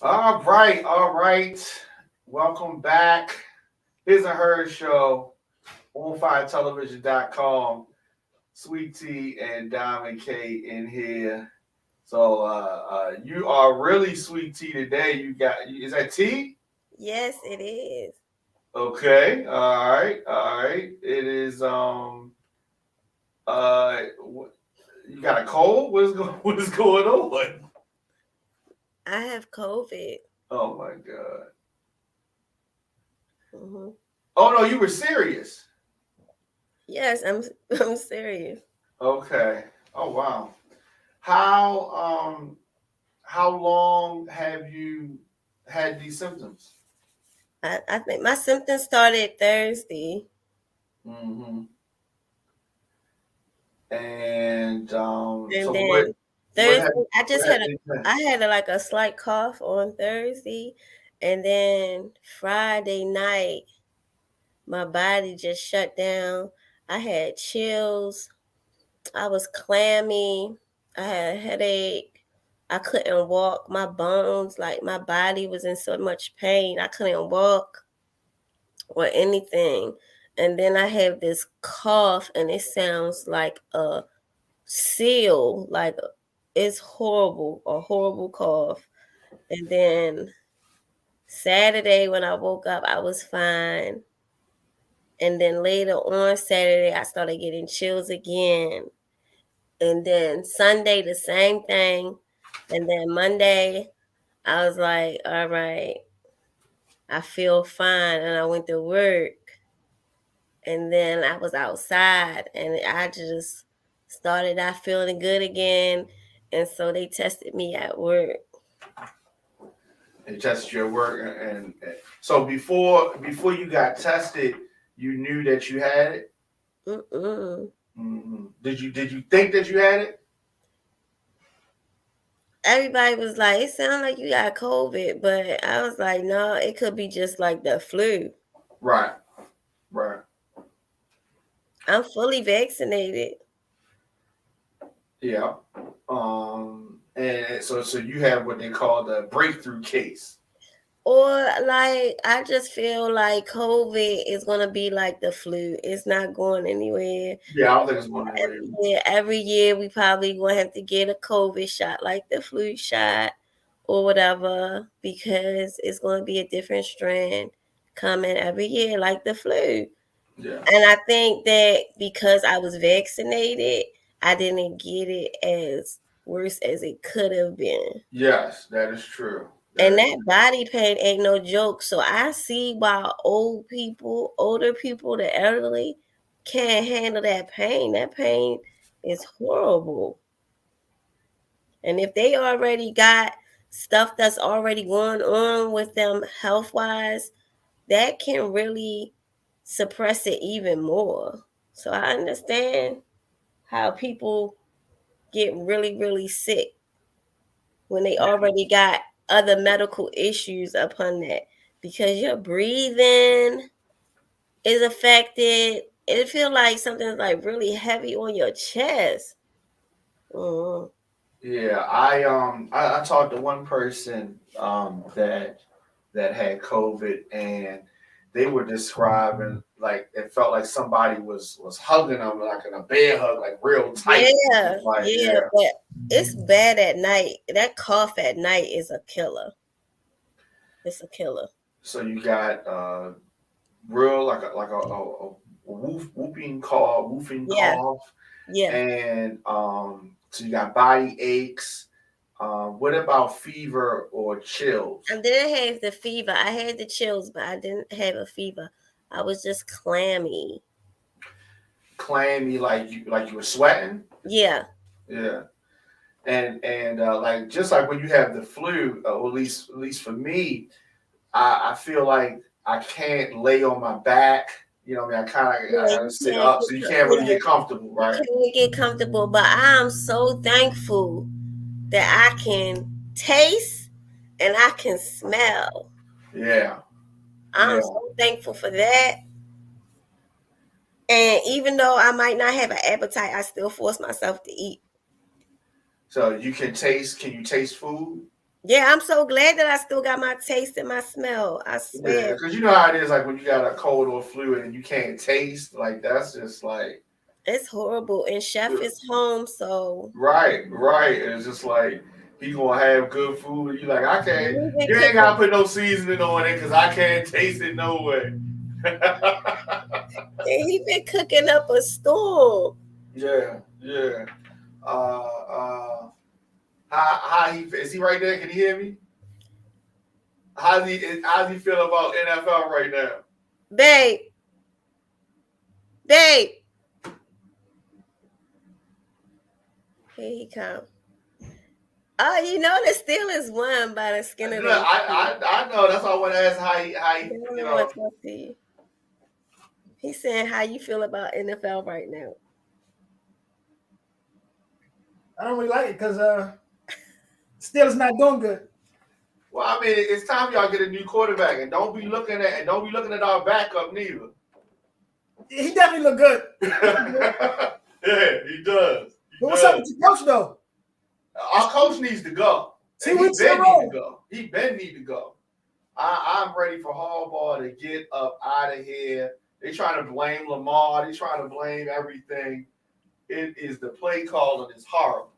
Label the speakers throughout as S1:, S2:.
S1: All right, all right. Welcome back. His and Her Show on FireTelevision.com. Sweet Tea and Diamond K in here. So you are really Sweet Tea today. You got is that tea?
S2: Yes, it is.
S1: Okay, all right, all right. It is uh you got a cold? What is going on?
S2: I have COVID.
S1: Oh my god.
S2: hmm
S1: Oh no, you were serious.
S2: Yes, I'm. I'm serious.
S1: Okay. Oh wow. How how long have you had these symptoms?
S2: I think my symptoms started Thursday,
S1: Hmm. And
S2: and
S1: so what
S2: then
S1: what
S2: Thursday
S1: have
S2: I
S1: what
S2: just
S1: have
S2: had a
S1: they been?
S2: I had like a slight cough on Thursday, and then Friday night my body just shut down. I had chills. I was clammy. I had a headache. I couldn't walk. My bones, like my body was in so much pain. I couldn't walk or anything. And then I have this cough, and it sounds like a seal. Like it's horrible, a horrible cough. And then Saturday, when I woke up, I was fine. And then later on Saturday, I started getting chills again. And then Sunday, the same thing. And then Monday, I was like, all right, I feel fine. And I went to work. And then I was outside and I just started out feeling good again. And so they tested me at work.
S1: They tested your work and so before you got tested, you knew that you had it.
S2: Mm-mm.
S1: Did you think that you had it?
S2: Everybody was like, it sounds like you got COVID. But I was like, no, it could be just like the flu.
S1: Right, right.
S2: I'm fully vaccinated.
S1: Yeah. And so you have what they call the breakthrough case.
S2: Or like I just feel like COVID is gonna be like the flu. It's not going anywhere.
S1: Yeah, I don't think it's going anywhere.
S2: Every year we probably gonna have to get a COVID shot, like the flu shot or whatever, because it's gonna be a different strand coming every year, like the flu.
S1: Yeah.
S2: And I think that because I was vaccinated, I didn't get it as worse as it could have been.
S1: Yes, that is true. That
S2: And
S1: is
S2: that body pain ain't no joke. So I see why older people, the elderly, can't handle that pain. That pain is horrible. And if they already got stuff that's already going on with them health wise, that can really suppress it even more. So I understand how people get really, really sick when they already got other medical issues upon that, because your breathing is affected. It feel like something's like really heavy on your chest. Mm.
S1: Yeah, I talked to one person that had COVID and they were describing like it felt like somebody was hugging them like in a bear hug, like real tight.
S2: Yeah,
S1: Like
S2: yeah,
S1: yeah.
S2: but it's bad at night. That cough at night is a killer. It's a killer.
S1: So you got real like a whooping
S2: Yeah,
S1: cough,
S2: yeah.
S1: and so you got body aches. What about fever or chills?
S2: I didn't have the fever. I had the chills, but I didn't have a fever. I was just clammy.
S1: Clammy, like you were sweating.
S2: Yeah.
S1: Yeah, and like just like when you have the flu, or at least for me, I feel like I can't lay on my back. You know, what I mean, I
S2: Yeah,
S1: gotta sit up, so you can't really
S2: yeah,
S1: get comfortable,
S2: you
S1: right?
S2: can't get comfortable, but I'm so thankful that I can taste and I can smell.
S1: Yeah,
S2: I'm
S1: yeah.
S2: so thankful for that. And even though I might not have an appetite, I still force myself to eat.
S1: So you can taste. Can you taste food?
S2: Yeah, I'm so glad that I still got my taste and my smell. I
S1: Yeah,
S2: swear.
S1: because you know how it is, like when you got a cold or flu and you can't taste, like that's just like
S2: It's horrible. And Chef is home, so
S1: right. And it's just like he gonna have good food. You like I can't.
S2: he been
S1: You ain't gotta
S2: cooking.
S1: put no seasoning on it because I can't taste it no way.
S2: He been cooking up a storm.
S1: Yeah. How he is he right there? Can you hear me? How's he feel about NFL right now?
S2: Babe, babe. Here he come. Oh, you know the Steelers won by the skin of
S1: Look,
S2: their teeth.
S1: I know. That's why I want to ask how he
S2: They
S1: you
S2: only
S1: know.
S2: want to talk to you. He's saying how you feel about NFL right now.
S3: I don't really like it because Steelers not doing good.
S1: Well, I mean, it's time y'all get a new quarterback, and don't be looking at our backup neither.
S3: He definitely look good.
S1: Yeah, he does.
S3: But what's up with your coach though?
S1: Our coach needs to go.
S3: 2
S1: And
S3: weeks in a row.
S1: He been need to go. I'm ready for Harbaugh to get up out of here. They trying to blame Lamar. They trying to blame everything. It is the play calling is horrible.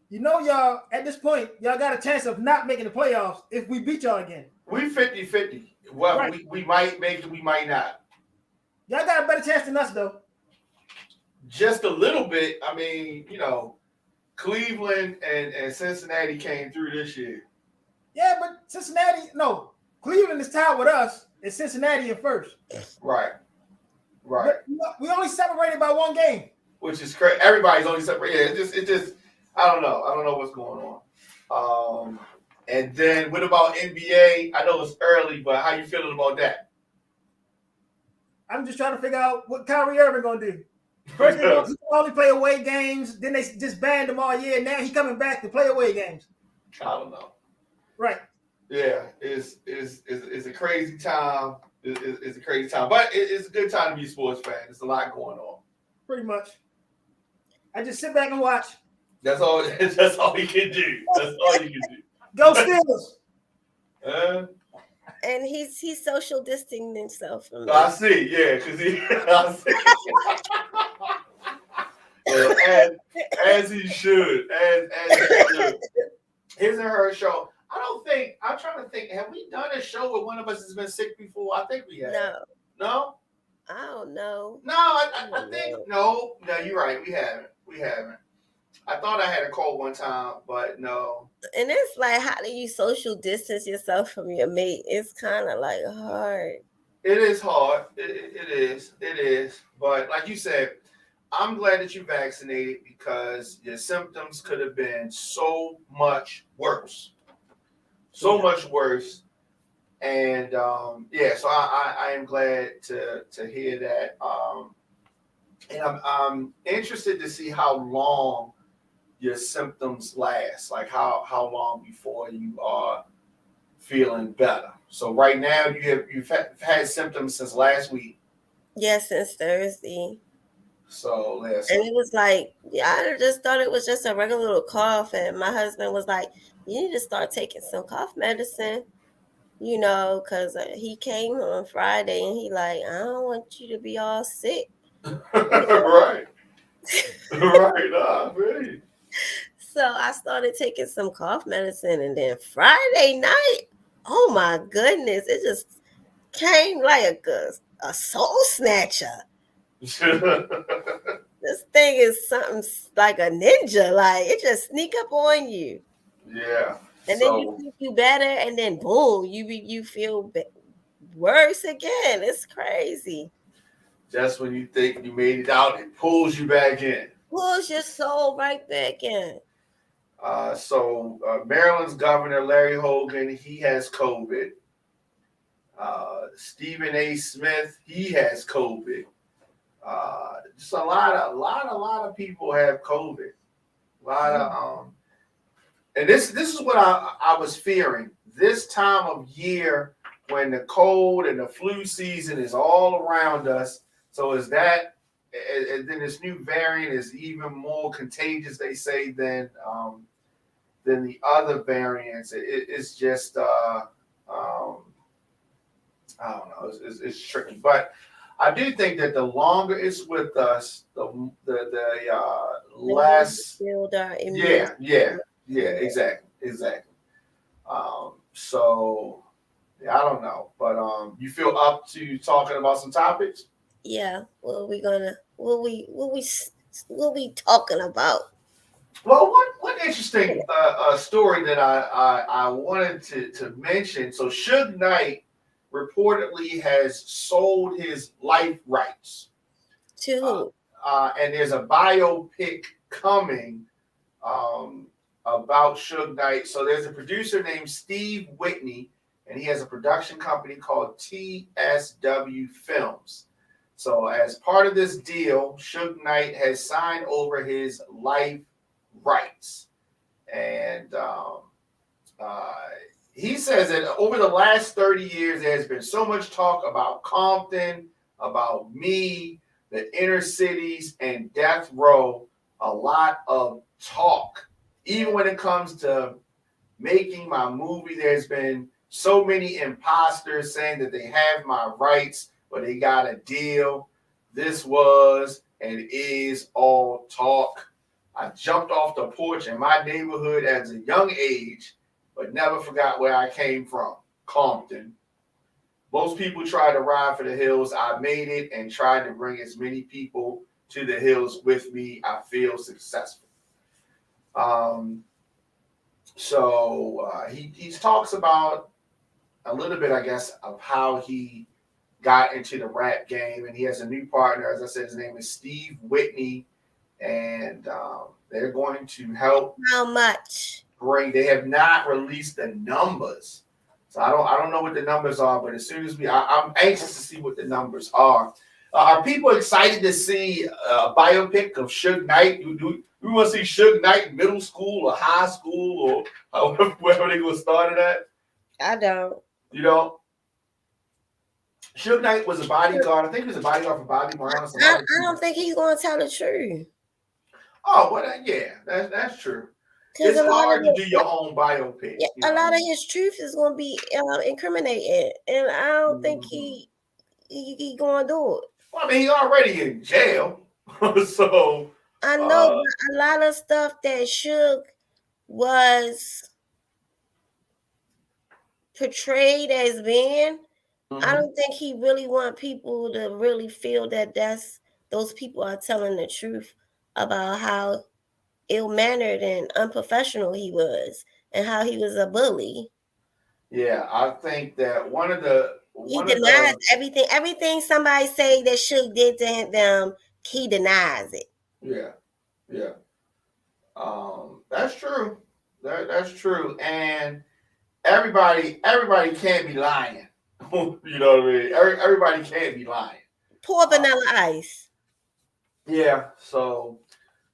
S3: You know, y'all, at this point, y'all got a chance of not making the playoffs if we beat y'all again.
S1: We 50-50. Well,
S3: Right.
S1: we might make it, we might not.
S3: Y'all got a better chance than us, though.
S1: Just a little bit. I mean, Cleveland and Cincinnati came through this year.
S3: Yeah, but Cleveland is tied with us and Cincinnati in first.
S1: Right.
S3: But we only separated by one game.
S1: Which is crazy. Everybody's only separated. Yeah, it just I don't know. I don't know what's going on. And then what about NBA? I know it's early, but how you feeling about that?
S3: I'm just trying to figure out what Kyrie Irving gonna do. First, he can only play away games. Then they just banned him all year. Now he's coming back to play away games.
S1: I don't know.
S3: Right.
S1: Yeah, it's a crazy time. It's a crazy time, but it's a good time to be a sports fan. There's a lot going on.
S3: Pretty much. I just sit back and watch.
S1: That's all. That's all you can do. That's all you can do.
S3: Go Steelers.
S2: And he's social distancing himself from
S1: I see. Yeah, because I see. As he should. As he should. His and her show. I'm trying to think. Have we done a show where one of us has been sick before? I think we have. No?
S2: I don't know.
S1: No, I think no. No, you're right. We haven't. I thought I had a cold one time, but no.
S2: And it's like, how do you social distance yourself from your mate? It's kind of like hard.
S1: It is hard. It is. But like you said, I'm glad that you vaccinated because your symptoms could have been so much worse. Much worse. And so I am glad to hear that. And I'm interested to see how long your symptoms last, like how long before you are feeling better. So right now you've had symptoms since last week.
S2: Yes, since Thursday.
S1: So
S2: and it was like, I just thought it was just a regular little cough, and my husband was like, you need to start taking some cough medicine, because he came on Friday and he like, I don't want you to be all sick.
S1: Right. Really.
S2: So I started taking some cough medicine, and then Friday night, oh my goodness, it just came like a soul snatcher. This thing is something like a ninja, like it just sneak up on you.
S1: Yeah.
S2: And then you think you better, and then boom, you feel worse again. It's crazy.
S1: Just when you think you made it out, it pulls you back in.
S2: Pulls your soul right back in.
S1: Maryland's governor, Larry Hogan, he has COVID. Stephen A. Smith, he has COVID. Just a lot of people have COVID. A lot of and this is what I was fearing. This time of year when the cold and the flu season is all around us. So is that, and then this new variant is even more contagious, they say, than than the other variants. It's just I don't know. It's tricky, but I do think that the longer it's with us, the
S2: The more we
S1: less.
S2: build our immune
S1: Yeah,
S2: system.
S1: exactly. So yeah, I don't know, but you feel up to talking about some topics?
S2: Yeah. What we talking about?
S1: Well, one interesting story that I wanted to mention. So Suge Knight reportedly has sold his life rights,
S2: To
S1: uh,
S2: who?
S1: and there's a biopic coming um, about Suge Knight. So there's a producer named Steve Whitney, and he has a production company called TSW Films. So as part of this deal, Suge Knight has signed over his life rights, and uh, he says that over the last 30 years, there's been so much talk about Compton, about me, the inner cities, and death row. A lot of talk. Even when it comes to making my movie, there's been so many imposters saying that they have my rights, but they got a deal. This was and is all talk. I jumped off the porch in my neighborhood as a young age, but never forgot where I came from, Compton. Most people try to ride for the hills. I made it and tried to bring as many people to the hills with me. I feel successful. Um, so he talks about a little bit, I guess, of how he got into the rap game, and he has a new partner. As I said, his name is Steve Whitney, and they're going to help
S2: How much?
S1: bring. They have not released the numbers, so I don't know what the numbers are. But as soon as I'm anxious to see what the numbers are. Are people excited to see a biopic of Suge Knight? Do we want to see Suge Knight in middle school or high school or wherever they gonna start it at?
S2: I don't.
S1: You know, Suge Knight was a bodyguard. I think he was a bodyguard for Bobby Brown or some
S2: I
S1: other
S2: don't
S1: people.
S2: think he's gonna tell the truth.
S1: Oh, well, yeah, that's true.
S2: Because
S1: It's
S2: a lot of
S1: hard to do your own biopic.
S2: yeah,
S1: You
S2: a
S1: know what I
S2: lot of
S1: mean?
S2: his truth is gonna be incriminating, and I don't think
S1: Mhm.
S2: he gonna do it.
S1: Well, I mean, he's already in jail, so
S2: I know,
S1: uh,
S2: but a lot of stuff that Suge was portrayed as being, I
S1: mhm.
S2: don't think he really want people to really feel that those people are telling the truth about how ill-mannered and unprofessional he was and how he was a bully.
S1: Yeah, I think that
S2: He
S1: one of
S2: denies
S1: the
S2: everything. Everything somebody say that Suge did to them, he denies it.
S1: yeah, yeah, that's true. That's true, and everybody can't be lying. You know what I mean? Everybody can't be lying.
S2: Poor
S1: Uh,
S2: Vanilla Ice.
S1: yeah, so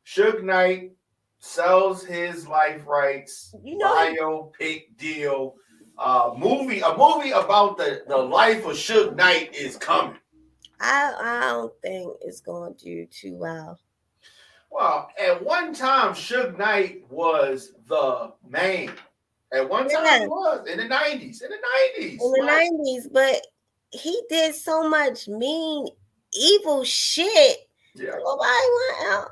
S1: Suge Knight sells his life rights,
S2: You know,
S1: biopic deal. A movie about the life of Suge Knight is coming.
S2: I don't think it's going to do too well.
S1: Well, at one time, Suge Knight was the man. At one time,
S2: Yeah,
S1: he was in the 90s. In the
S2: in
S1: 90s,
S2: the
S1: what?
S2: 90s, but he did so much mean, evil shit.
S1: Yeah,
S2: Nobody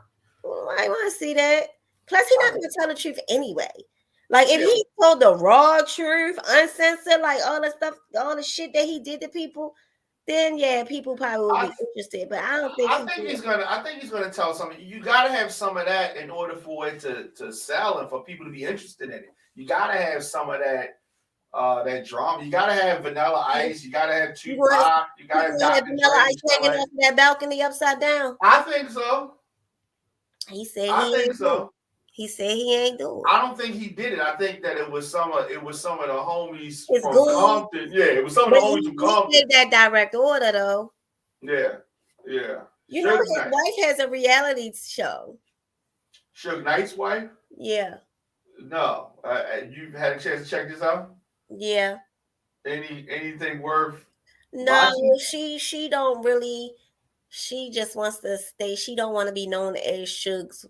S2: want to see that. Plus, he not
S1: I,
S2: going to tell the truth anyway. Like, if
S1: yeah.
S2: he told the raw truth, uncensored, like all the stuff, all the shit that he did to people, then yeah, people probably would
S1: I,
S2: be interested. But I don't think he did.
S1: I think he's gonna tell something. You gotta have some of that in order for it to sell and for people to be interested in it. You gotta have some of that drama. You gotta have Vanilla Ice. You gotta have
S2: You want
S1: Tupac. You
S2: you
S1: gotta have
S2: gonna have
S1: Dr.
S2: Vanilla
S1: Dre.
S2: Ice hanging off that balcony upside down?
S1: I think so.
S2: He said
S1: I
S2: he
S1: think
S2: ain't do it.
S1: so.
S2: He said he ain't do it.
S1: I don't think he did it. I think that it was some of the homies
S2: It's
S1: from
S2: goons,
S1: Compton. Yeah, it was some of the
S2: but
S1: homies from
S2: he
S1: Compton.
S2: gave that direct order though.
S1: Yeah, yeah.
S2: You know
S1: Suge
S2: his
S1: Knight.
S2: wife has a reality show.
S1: Suge Knight's wife?
S2: Yeah,
S1: No. You've had a chance to check this out?
S2: yeah.
S1: Anything worth
S2: No,
S1: watching?
S2: she don't really. She just wants to stay. She don't want to be known as Suge's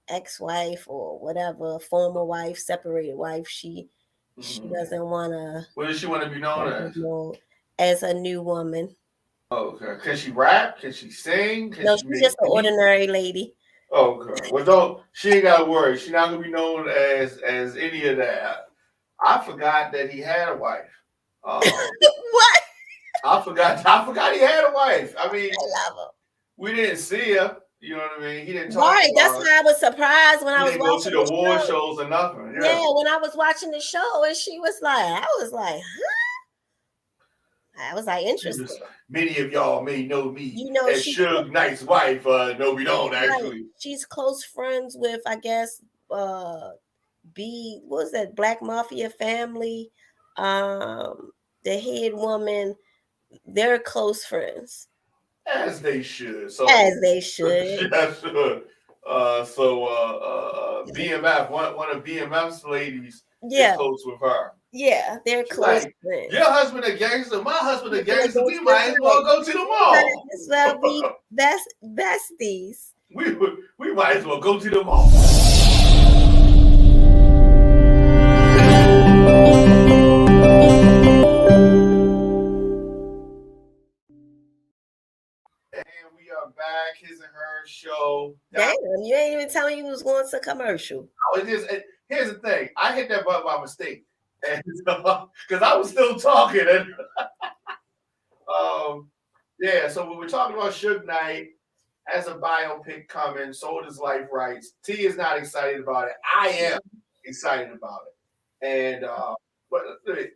S2: ex-wife or whatever, former wife, separated wife. She doesn't want to.
S1: What does she want to be known
S2: as a new woman.
S1: Okay. Can she rap? Can she sing? Can
S2: No,
S1: she
S2: she's just an ordinary lady.
S1: Okay. Well, she ain't got to worry. She's not gonna be known as any of that. I forgot that he had a wife.
S2: What?
S1: I forgot he had a wife. I mean,
S2: I love her.
S1: We didn't see her. You know what I mean? He didn't talk.
S2: Right. That's why I was surprised when I was
S1: watching. He didn't go to the award shows or nothing.
S2: Yeah, when I was watching the show, and she was like, I was like, huh? I was like, interesting.
S1: Many of y'all may know me as Suge Knight's wife. No, we don't actually.
S2: She's close friends with, I guess, what was that, Black Mafia family? The head woman. They're close friends.
S1: As they should.
S2: As they should.
S1: Yes. BMF, one of BMF's ladies, is close with her.
S2: Yeah, they're close friends.
S1: Your husband a gangster, my husband a gangster. We might as well go to the mall.
S2: As well be besties.
S1: We might as well go to the mall. And we are back. His and Her show.
S2: Damn, you ain't even telling me you was going to commercial.
S1: Oh, here's the thing. I hit that button by mistake. Because I was still talking. And so we were talking about Suge Knight as a biopic coming, sold his life rights. T is not excited about it. I am excited about it. And but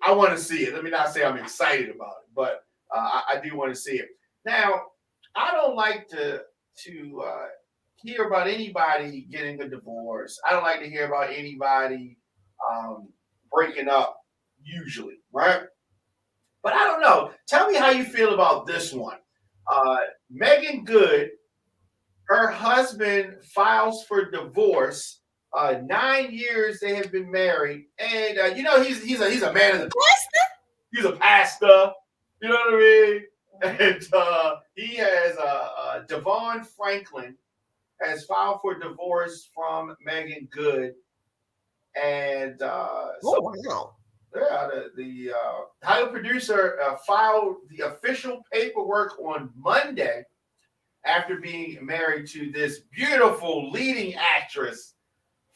S1: I want to see it. Let me not say I'm excited about it, but I do want to see it. Now, I don't like to hear about anybody getting a divorce. I don't like to hear about anybody breaking up, usually, right? But I don't know. Tell me how you feel about this one. Megan Good, her husband files for divorce. 9 years they have been married, and he's a man of the pastor. He's a pastor. You know what I mean? And he has Devon Franklin has filed for divorce from Megan Good, and
S2: wow.
S1: Yeah, the title producer filed the official paperwork on Monday after being married to this beautiful leading actress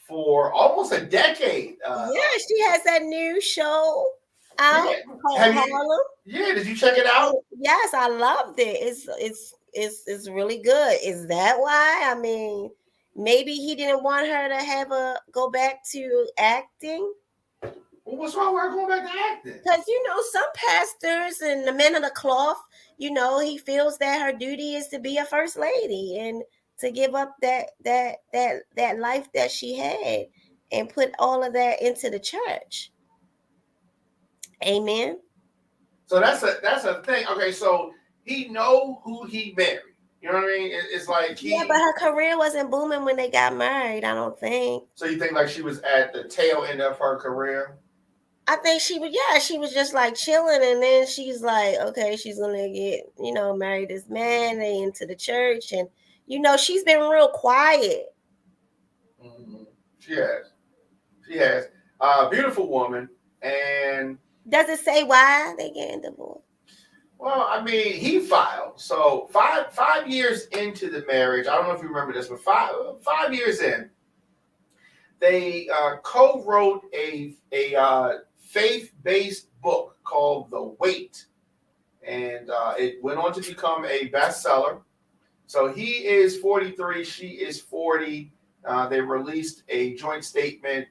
S1: for almost a decade.
S2: She has that new show out called Harlem.
S1: Did you check it out?
S2: Yes, I loved it. It's really good. Is that why? I mean, maybe he didn't want her to go back to acting.
S1: Well, what's wrong with her going back to acting?
S2: Because some pastors and the men of the cloth, he feels that her duty is to be a first lady and to give up that life that she had and put all of that into the church. Amen.
S1: So that's a thing. Okay, so he know who he married. You know what I mean? It's like
S2: but her career wasn't booming when they got married, I don't think.
S1: So you think like she was at the tail end of her career?
S2: I think she was just like chilling, and then she's like, okay, she's gonna get, marry this man, they into the church, and she's been real quiet.
S1: Mm-hmm. She has. Beautiful woman. And
S2: does it say why they getting divorced?
S1: Well, I mean, he filed. So 5 years into the marriage, I don't know if you remember this, but 5 years in, they co-wrote a faith-based book called The Weight, and it went on to become a bestseller. So he is 43, she is 40. They released a joint statement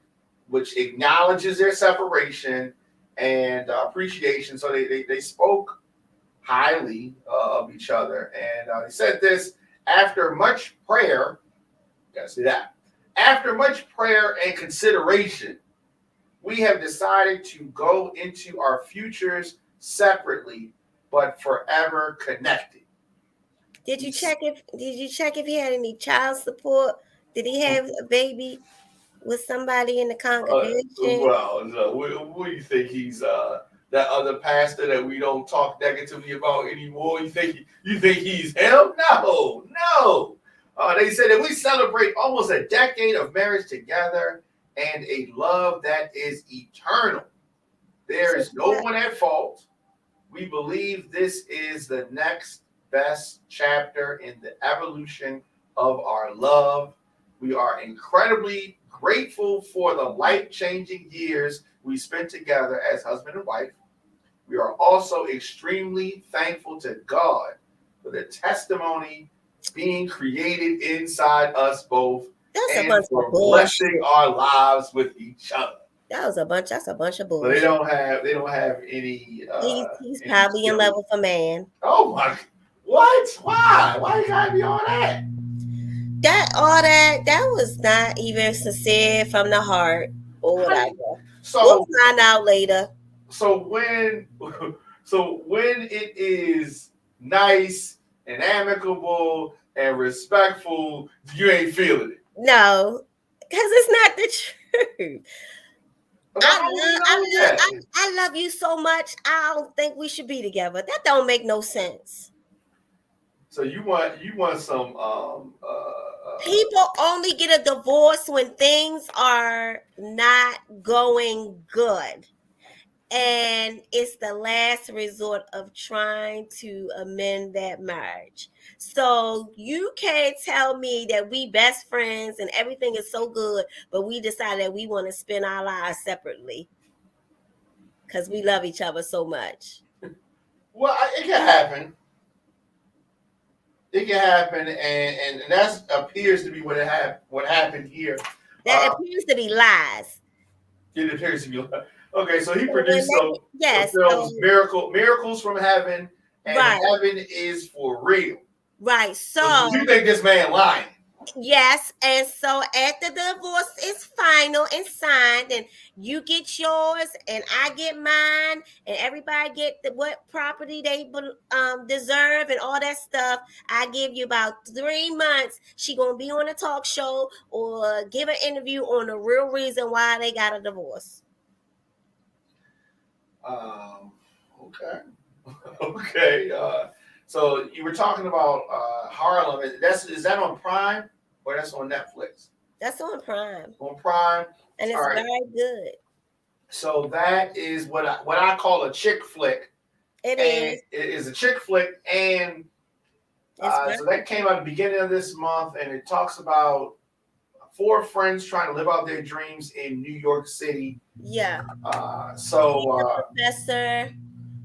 S1: which acknowledges their separation and appreciation. So they spoke highly of each other, and they said this: after much prayer, gotta see that. After much prayer and consideration, we have decided to go into our futures separately, but forever connected.
S2: Did you check if he had any child support? Did he have a baby with somebody in the congregation?
S1: What do you think? He's that other pastor that we don't talk negatively about anymore? You think he's him? No. They said that we celebrate almost a decade of marriage together and a love that is eternal. There is no one at fault. We believe this is the next best chapter in the evolution of our love. We are incredibly grateful for the life-changing years we spent together as husband and wife. We are also extremely thankful to God for the testimony being created inside us both and for blessing our lives with each other.
S2: That's a bunch of bullshit.
S1: But they don't have any.
S2: He's probably in love with a man.
S1: Oh my! What? Why? Why you gotta be all that?
S2: That was not even sincere from the heart or whatever.
S1: So
S2: we'll find out later.
S1: So when it is nice and amicable and respectful, you ain't feeling it.
S2: No, because it's not the truth. I love you so much. I don't think we should be together. That don't make no sense.
S1: So you want some
S2: people only get a divorce when things are not going good. And it's the last resort of trying to amend that marriage. So you can't tell me that we best friends and everything is so good, but we decide that we want to spend our lives separately because we love each other so much.
S1: Well, it can happen. It can happen, and that appears to be what happened here.
S2: That appears to be lies.
S1: It appears to be lies. Okay, so he produced some films, Miracles from Heaven, and Heaven is for Real.
S2: Right. So
S1: you think this man lying?
S2: Yes, and so after the divorce is final and signed, and you get yours, and I get mine, and everybody get what property they deserve, and all that stuff. I give you about 3 months. She gonna be on a talk show or give an interview on the real reason why they got a divorce.
S1: Okay. Okay. So you were talking about Harlem. Is that on Prime or that's on Netflix?
S2: That's on Prime.
S1: On Prime,
S2: and it's very good.
S1: So that is what I call a chick flick.
S2: It is.
S1: It is a chick flick, and so that came out at the beginning of this month, and it talks about 4 friends trying to live out their dreams in New York City.
S2: Yeah.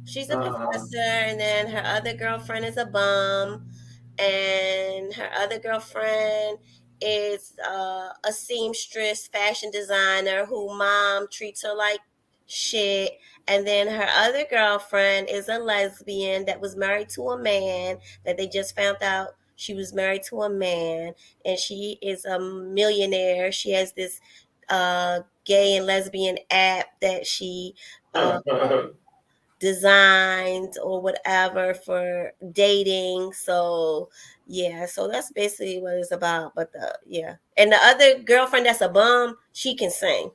S2: She's a professor, and then her other girlfriend is a bum, and her other girlfriend is a seamstress, fashion designer who mom treats her like shit. And then her other girlfriend is a lesbian that was married to a man that they just found out she was married to a man, and she is a millionaire. She has this gay and lesbian app that she designed or whatever for dating. So yeah, so that's basically what it's about. But and the other girlfriend that's a bum, she can sing.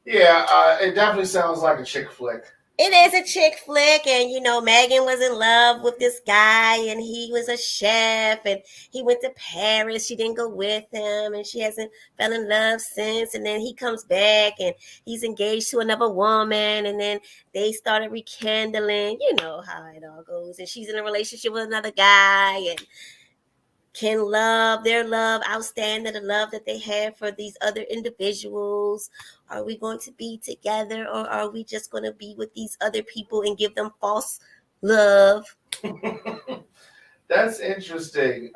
S1: Yeah, it definitely sounds like a chick flick.
S2: It is a chick flick, and Megan was in love with this guy, and he was a chef, and he went to Paris. She didn't go with him, and she hasn't fell in love since. And then he comes back, and he's engaged to another woman, and then they started rekindling. You know how it all goes. And she's in a relationship with another guy, and can their love outstand the love that they have for these other individuals? Are we going to be together, or are we just going to be with these other people and give them false love?
S1: That's interesting.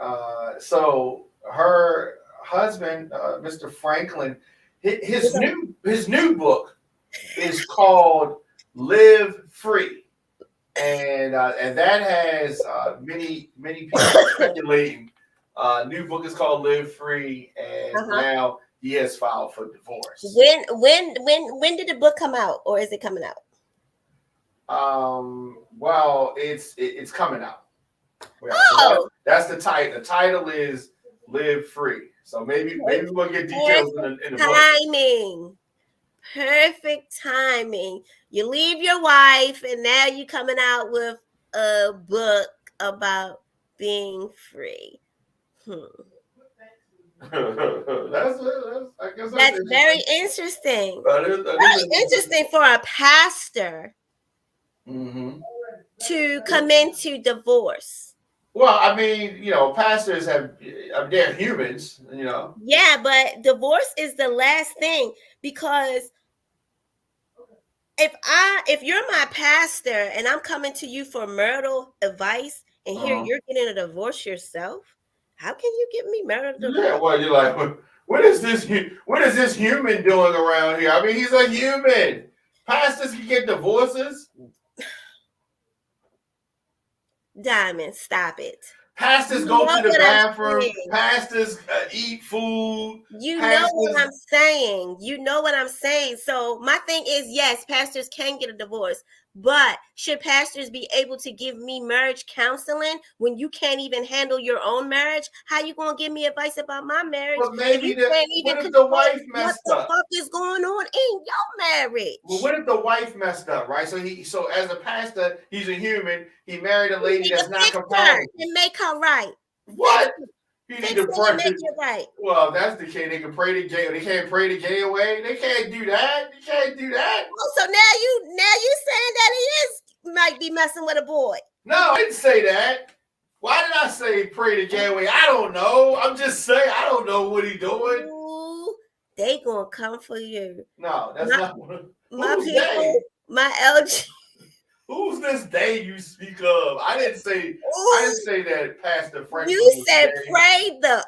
S1: So her husband, Mr. Franklin, his new book is called Live Free, and that has many people speculating. New book is called Live Free, and now he has filed for divorce.
S2: When did the book come out, or is it coming out?
S1: Well, it's coming out.
S2: Oh,
S1: that's the title. The title is Live Free. So maybe we'll get details in the
S2: book. Perfect timing. You leave your wife, and now you're coming out with a book about being free.
S1: That's I guess
S2: That's very interesting.
S1: That is
S2: Very interesting for a pastor to come into divorce.
S1: Well, I mean, pastors they're humans,
S2: Yeah, but divorce is the last thing, because if you're my pastor and I'm coming to you for marital advice, and here you're getting a divorce yourself, how can you give me marital advice?
S1: Yeah, well, you're like, what is this human doing around here? I mean, he's a human. Pastors can get divorces.
S2: Diamond, stop it.
S1: Pastors go to the bathroom. Pastors eat food.
S2: You know what I'm saying. You know what I'm saying. So my thing is, yes, pastors can get a divorce, but should pastors be able to give me marriage counseling when you can't even handle your own marriage? How you gonna give me advice about my marriage?
S1: But maybe
S2: what
S1: if the wife messed up?
S2: What the fuck is going on in your marriage?
S1: Well, what if the wife messed up, right? So as a pastor, he's a human. He married a lady that's not compatible.
S2: And make her right.
S1: What? You need to pray.
S2: Make it right.
S1: Well, if that's the case, they can pray the gay. They can't pray the gay away. They can't do that. You can't do that.
S2: Oh, so now you saying that he might be messing with a boy?
S1: No, I didn't say that. Why did I say pray the gay away? I don't know. I'm just saying I don't know what he's doing.
S2: Ooh, they gonna come for you.
S1: No, that's not what.
S2: My people, they? My LG.
S1: Who's this they you speak of? I didn't say that Pastor Frank.
S2: You said pray the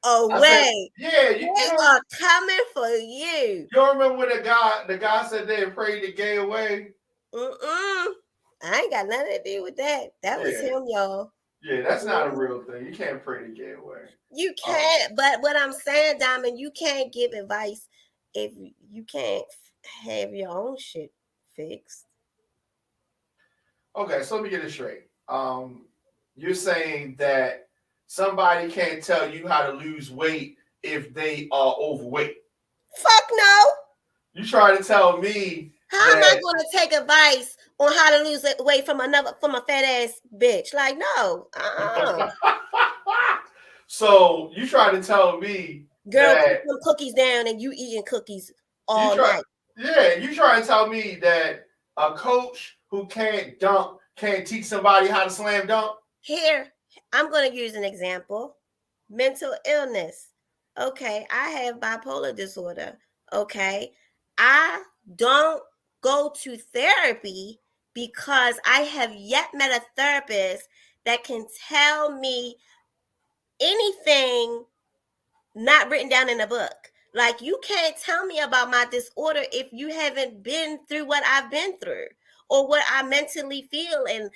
S2: away.
S1: Said,
S2: they are coming for you.
S1: You don't remember when the guy said they prayed the gay away?
S2: I ain't got nothing to do with that. That was him, y'all.
S1: Yeah, that's not a real thing. You can't pray the gay away.
S2: You can't. But what I'm saying, Diamond, you can't give advice if you can't have your own shit fixed.
S1: Okay, so let me get it straight. You're saying that somebody can't tell you how to lose weight if they are overweight.
S2: Fuck no.
S1: You try to tell me
S2: how am I going to take advice on how to lose weight from a fat ass bitch? Like, no.
S1: So you try to tell me,
S2: girl, put some cookies down and you eating cookies all night.
S1: Yeah, you try to tell me that a coach who can't dunk can't teach somebody how to slam dunk?
S2: Here, I'm going to use an example. Mental illness. Okay, I have bipolar disorder. Okay, I don't go to therapy because I have yet met a therapist that can tell me anything not written down in a book. Like, you can't tell me about my disorder if you haven't been through what I've been through, or what I mentally feel and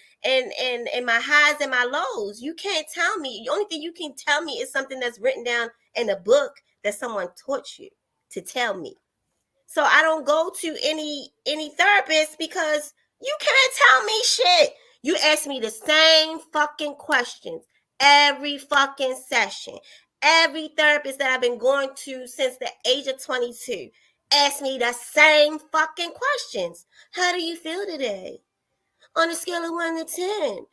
S2: my highs and my lows. You can't tell me. The only thing you can tell me is something that's written down in a book that someone taught you to tell me. So I don't go to any therapist because you can't tell me shit. You ask me the same fucking questions every fucking session. Every therapist that I've been going to since the age of 22 ask me the same fucking questions. How do you feel today? On a scale of 1 to 10.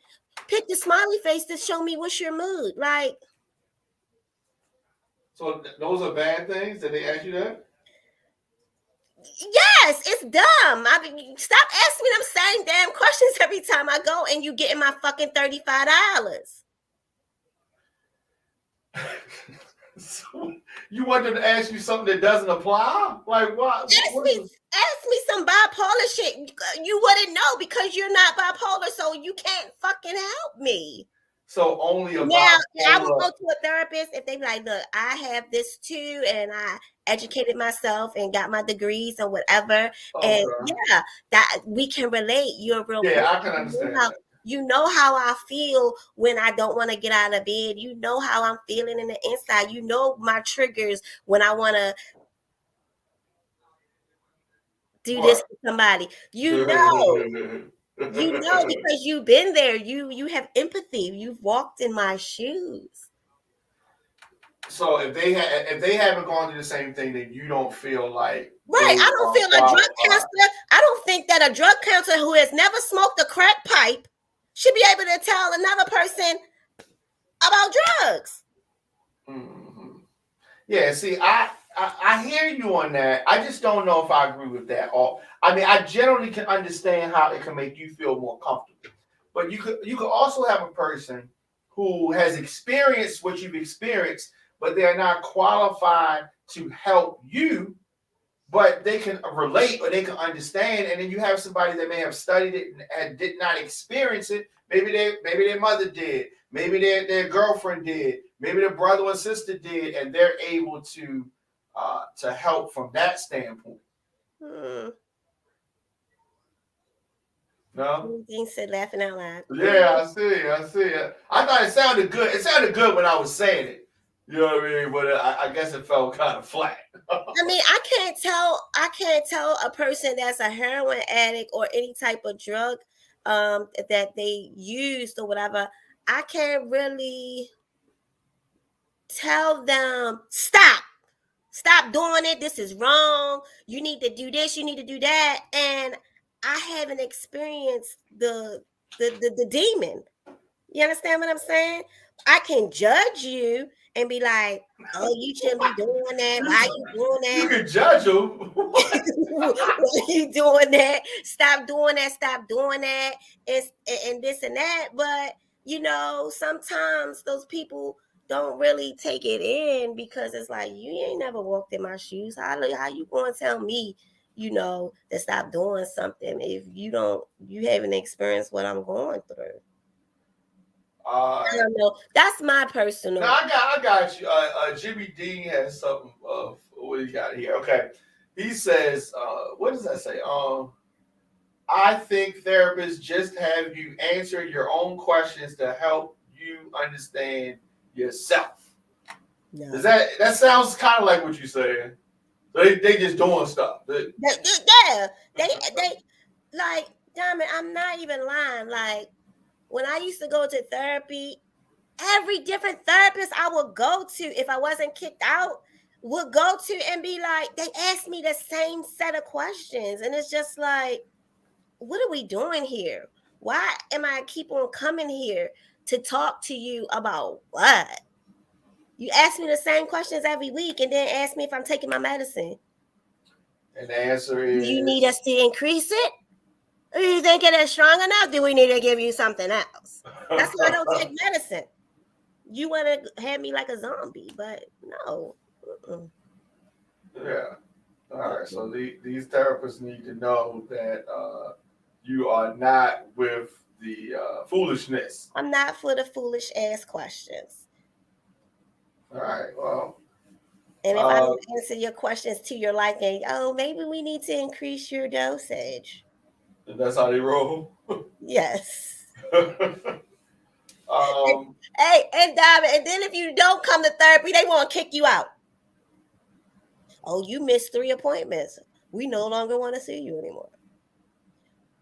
S2: Pick the smiley face to show me what's your mood. Like.
S1: So those are bad things that they ask you that?
S2: Yes, it's dumb. I mean, stop asking me them same damn questions every time I go and you getting my fucking $35.
S1: So you want them to ask you something that doesn't apply? Like what?
S2: Ask me some bipolar shit. You wouldn't know because you're not bipolar, so you can't fucking help me.
S1: So only about
S2: now I will go to a therapist if they be like, look, I have this too, and I educated myself and got my degrees and whatever. Okay. And yeah, that we can relate. You're a real
S1: person. I can understand that.
S2: You know how I feel when I don't want to get out of bed. You know how I'm feeling in the inside. You know my triggers when I want to do this to somebody. You know. You know, because you've been there. You have empathy. You've walked in my shoes.
S1: So if they haven't gone through the same thing, then you don't feel like
S2: right. I don't feel a drug counselor. I don't think that a drug counselor who has never smoked a crack pipe should be able to tell another person about drugs.
S1: Mm-hmm. Yeah, see, I hear you on that. I just don't know if I agree with that. Or I mean, I generally can understand how it can make you feel more comfortable. But you could also have a person who has experienced what you've experienced, but they're not qualified to help you, but they can relate or they can understand. And then you have somebody that may have studied it and did not experience it. Maybe their mother did, maybe their girlfriend did, maybe their brother or sister did, and they're able to help from that standpoint.
S2: Hmm.
S1: No?
S2: Dean said, laughing out loud.
S1: Yeah, I see it. I thought it sounded good. It sounded good when I was saying it. You know what I mean? But I guess it felt kind of flat.
S2: I mean, I can't tell a person that's a heroin addict or any type of drug that they used or whatever. I can't really tell them stop doing it. This is wrong. You need to do this. You need to do that. And I haven't experienced the demon. You understand what I'm saying? I can judge you and be like, "Oh, you shouldn't be doing that. Why you doing
S1: You
S2: that?
S1: can judge them.
S2: Why you doing that? Stop doing that. Stop doing that. And this and that." But sometimes those people don't really take it in because it's like you ain't never walked in my shoes. How you going to tell me, to stop doing something if you haven't experienced what I'm going through? I don't know. That's my personal.
S1: No, I got you. Jimmy Dean has something of what he got here. Okay, he says, what does that say? I think therapists just have you answer your own questions to help you understand yourself.
S2: No.
S1: Does that sounds kind of like what you're saying? They just doing stuff.
S2: Yeah, they like, Diamond, I'm not even lying. Like when I used to go to therapy, every different therapist I would go to, if I wasn't kicked out, would go to and be like, they asked me the same set of questions. And it's just like, what are we doing here? Why am I keep on coming here to talk to you about what? You ask me the same questions every week and then ask me if I'm taking my medicine.
S1: And the answer
S2: Do
S1: is,
S2: you need us to increase it? Or you think it is strong enough? Do we need to give you something else? That's why I don't take medicine. You want to have me like a zombie, but no.
S1: Yeah. All right. So these therapists need to know that you are not with the foolishness.
S2: I'm not for the foolish ass questions.
S1: All right. Well.
S2: And if I don't answer your questions to your liking, maybe we need to increase your dosage.
S1: That's how they roll.
S2: Yes.
S1: Hey,
S2: and Diamond, and then if you don't come to therapy, they want to kick you out. Oh, you missed 3 appointments. We no longer want to see you anymore.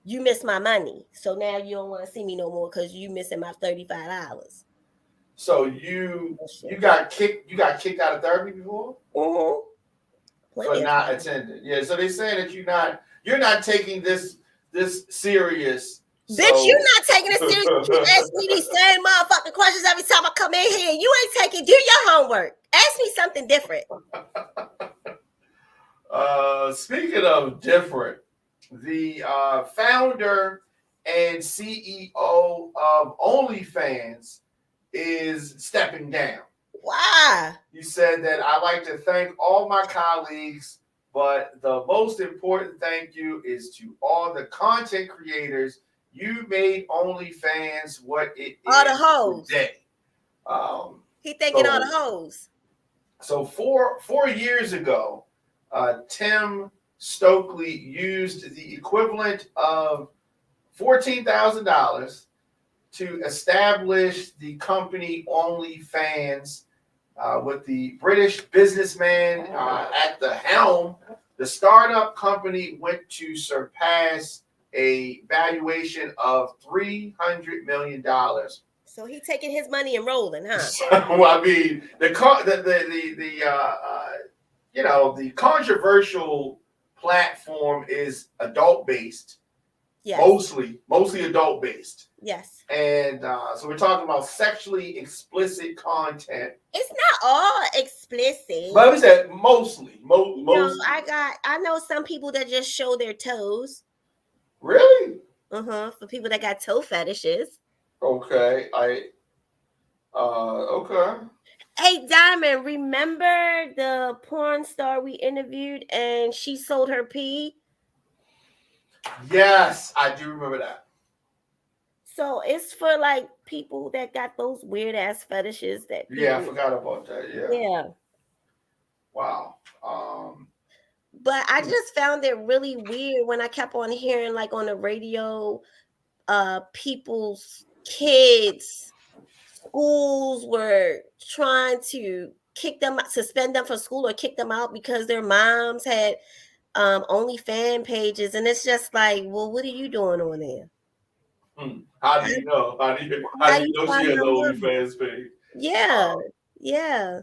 S2: You missed my money, so now you don't want to see me no more because you missing my $35.
S1: So you got kicked out of therapy before?
S2: Mm-hmm.
S1: For not attending. Yeah, so they saying that you're not taking this serious.
S2: Bitch, you're not taking it serious. You ask me these same motherfucking questions every time I come in here. You ain't do your homework. Ask me something different.
S1: Speaking of different, the founder and CEO of OnlyFans is stepping down.
S2: Why?
S1: He said that I'd like to thank all my colleagues, but the most important thank you is to all the content creators. You made OnlyFans what it
S2: all
S1: is
S2: the hoes.
S1: today.
S2: He thanking all the hoes.
S1: So 4 years ago, Tim Stokely used the equivalent of $14,000 to establish the company OnlyFans with the British businessman at the helm. The startup company went to surpass a valuation of $300 million.
S2: So he taking his money and rolling, huh?
S1: So, I mean, the controversial platform is adult based,
S2: Yes.
S1: Mostly adult based.
S2: Yes.
S1: And so we're talking about sexually explicit content.
S2: It's not all explicit.
S1: But we said mostly.
S2: No, I know some people that just show their toes.
S1: Really?
S2: For people that got toe fetishes.
S1: Okay. Okay.
S2: Hey, Diamond, remember the porn star we interviewed and she sold her pee?
S1: Yes, I do remember that.
S2: So it's for like people that got those weird ass fetishes that people...
S1: Yeah, I forgot about that.
S2: Yeah.
S1: Wow.
S2: But I just found it really weird when I kept on hearing like on the radio, people's kids, schools were trying to suspend them from school or kick them out because their moms had OnlyFans pages, and it's just like, well, what are you doing on there?
S1: How do you know? How do you know she has an OnlyFans page?
S2: Yeah.
S1: Yeah.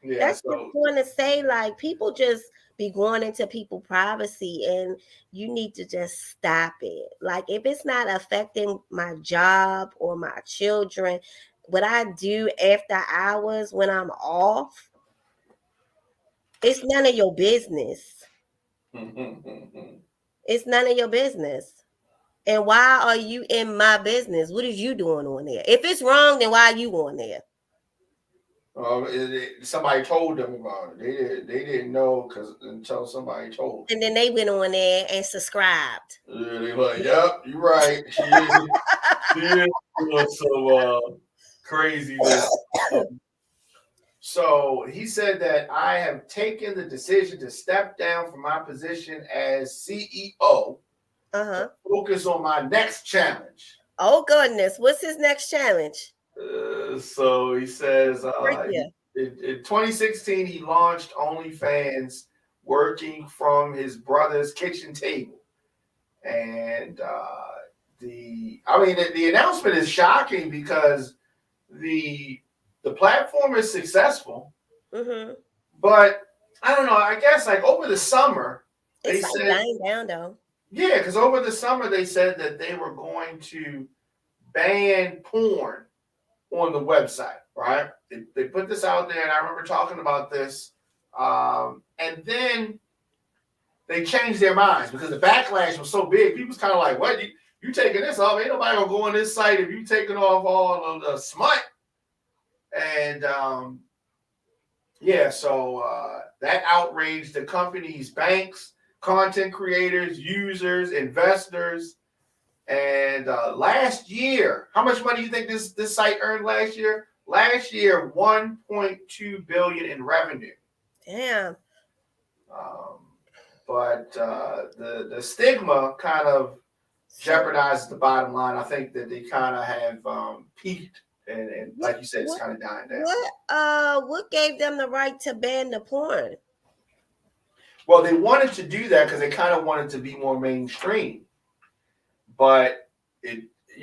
S2: That's
S1: So
S2: just going to say, like, people just be going into people's privacy, and you need to just stop it. Like, if it's not affecting my job or my children, what I do after hours when I'm off, it's none of your business. It's none of your business. And why are you in my business? What is you doing on there? If it's wrong, then why are you on there?
S1: Somebody told them about it. They didn't know until somebody told them.
S2: And then they went on there and subscribed.
S1: Yeah, they like, yep, you're right. She is doing some craziness. So he said that I have taken the decision to step down from my position as CEO. Focus on my next challenge.
S2: Oh goodness, what's his next challenge?
S1: So he says in 2016 he launched OnlyFans working from his brother's kitchen table. And the announcement is shocking because the platform is successful. But I don't know, I guess like over the summer
S2: they said dying down though.
S1: Yeah, because over the summer they said that they were going to ban porn on the website, right? They put this out there, and I remember talking about this. And then they changed their minds because the backlash was so big. People was kind of like, what? You taking this off? Ain't nobody going to go on this site if you taking off all of the smut. And, so that outraged the company's banks, content creators, users, investors. And last year, how much money do you think this site earned last year? Last year, $1.2 billion in revenue.
S2: Damn.
S1: But the stigma kind of jeopardizes the bottom line. I think that they kind of have peaked, and like you said, it's kind of dying down.
S2: What gave them the right to ban the porn?
S1: Well, they wanted to do that because they kind of wanted to be more mainstream. But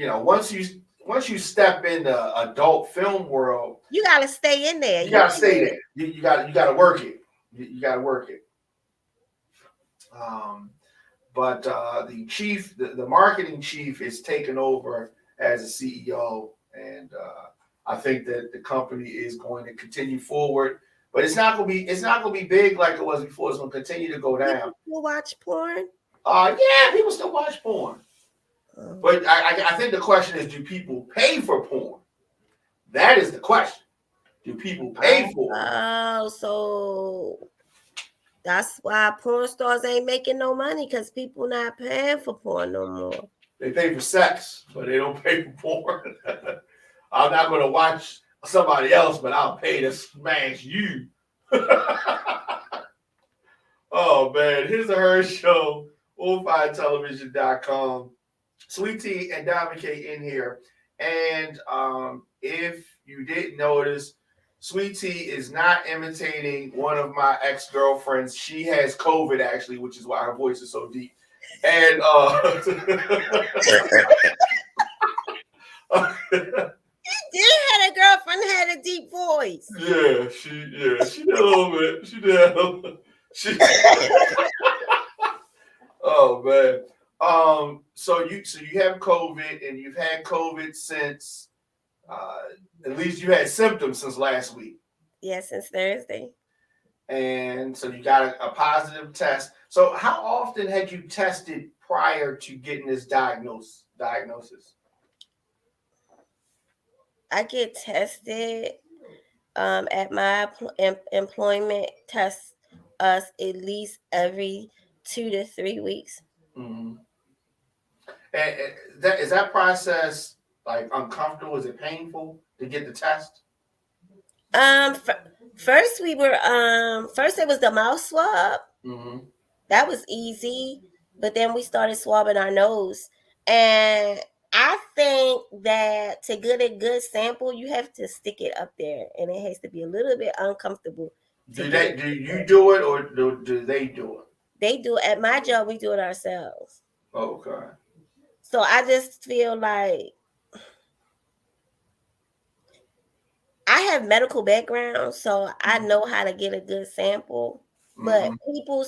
S1: once you step in the adult film world,
S2: you gotta stay in there.
S1: You gotta stay there. You gotta work it. You gotta work it. But the marketing chief is taking over as a CEO, and I think that the company is going to continue forward. But it's not gonna be big like it was before. It's gonna continue to go down.
S2: People watch porn?
S1: Yeah, people still watch porn. But I think the question is, do people pay for porn? That is the question. Do people pay for it?
S2: Oh, so that's why porn stars ain't making no money, because people not paying for porn no more.
S1: They pay for sex, but they don't pay for porn. I'm not going to watch somebody else, but I'll pay to smash you. Oh, man. Here's the Her Show, uncensored.com. Sweet Tea and Diamond K in here. And if you didn't notice, Sweet Tea is not imitating one of my ex-girlfriends. She has COVID, actually, which is why her voice is so deep. And
S2: You had a girlfriend that had a deep voice.
S1: Yeah, she did a little bit. She did a little bit. Oh, man. So you have COVID, and you've had COVID since at least you had symptoms since last week.
S2: Yeah, since Thursday.
S1: And so you got a positive test. So how often had you tested prior to getting this diagnosis?
S2: I get tested at my employment, test us at least every 2 to 3 weeks.
S1: Mm-hmm. And that process like uncomfortable? Is it painful to get the test?
S2: First we were first it was the mouth swab.
S1: Mm-hmm.
S2: That was easy, but then we started swabbing our nose, and I think that to get a good sample, you have to stick it up there, and it has to be a little bit uncomfortable to get it.
S1: Do you do it, or do they do it?
S2: They do it at my job. We do it ourselves.
S1: Okay.
S2: So I just feel like I have medical background, so I know how to get a good sample. But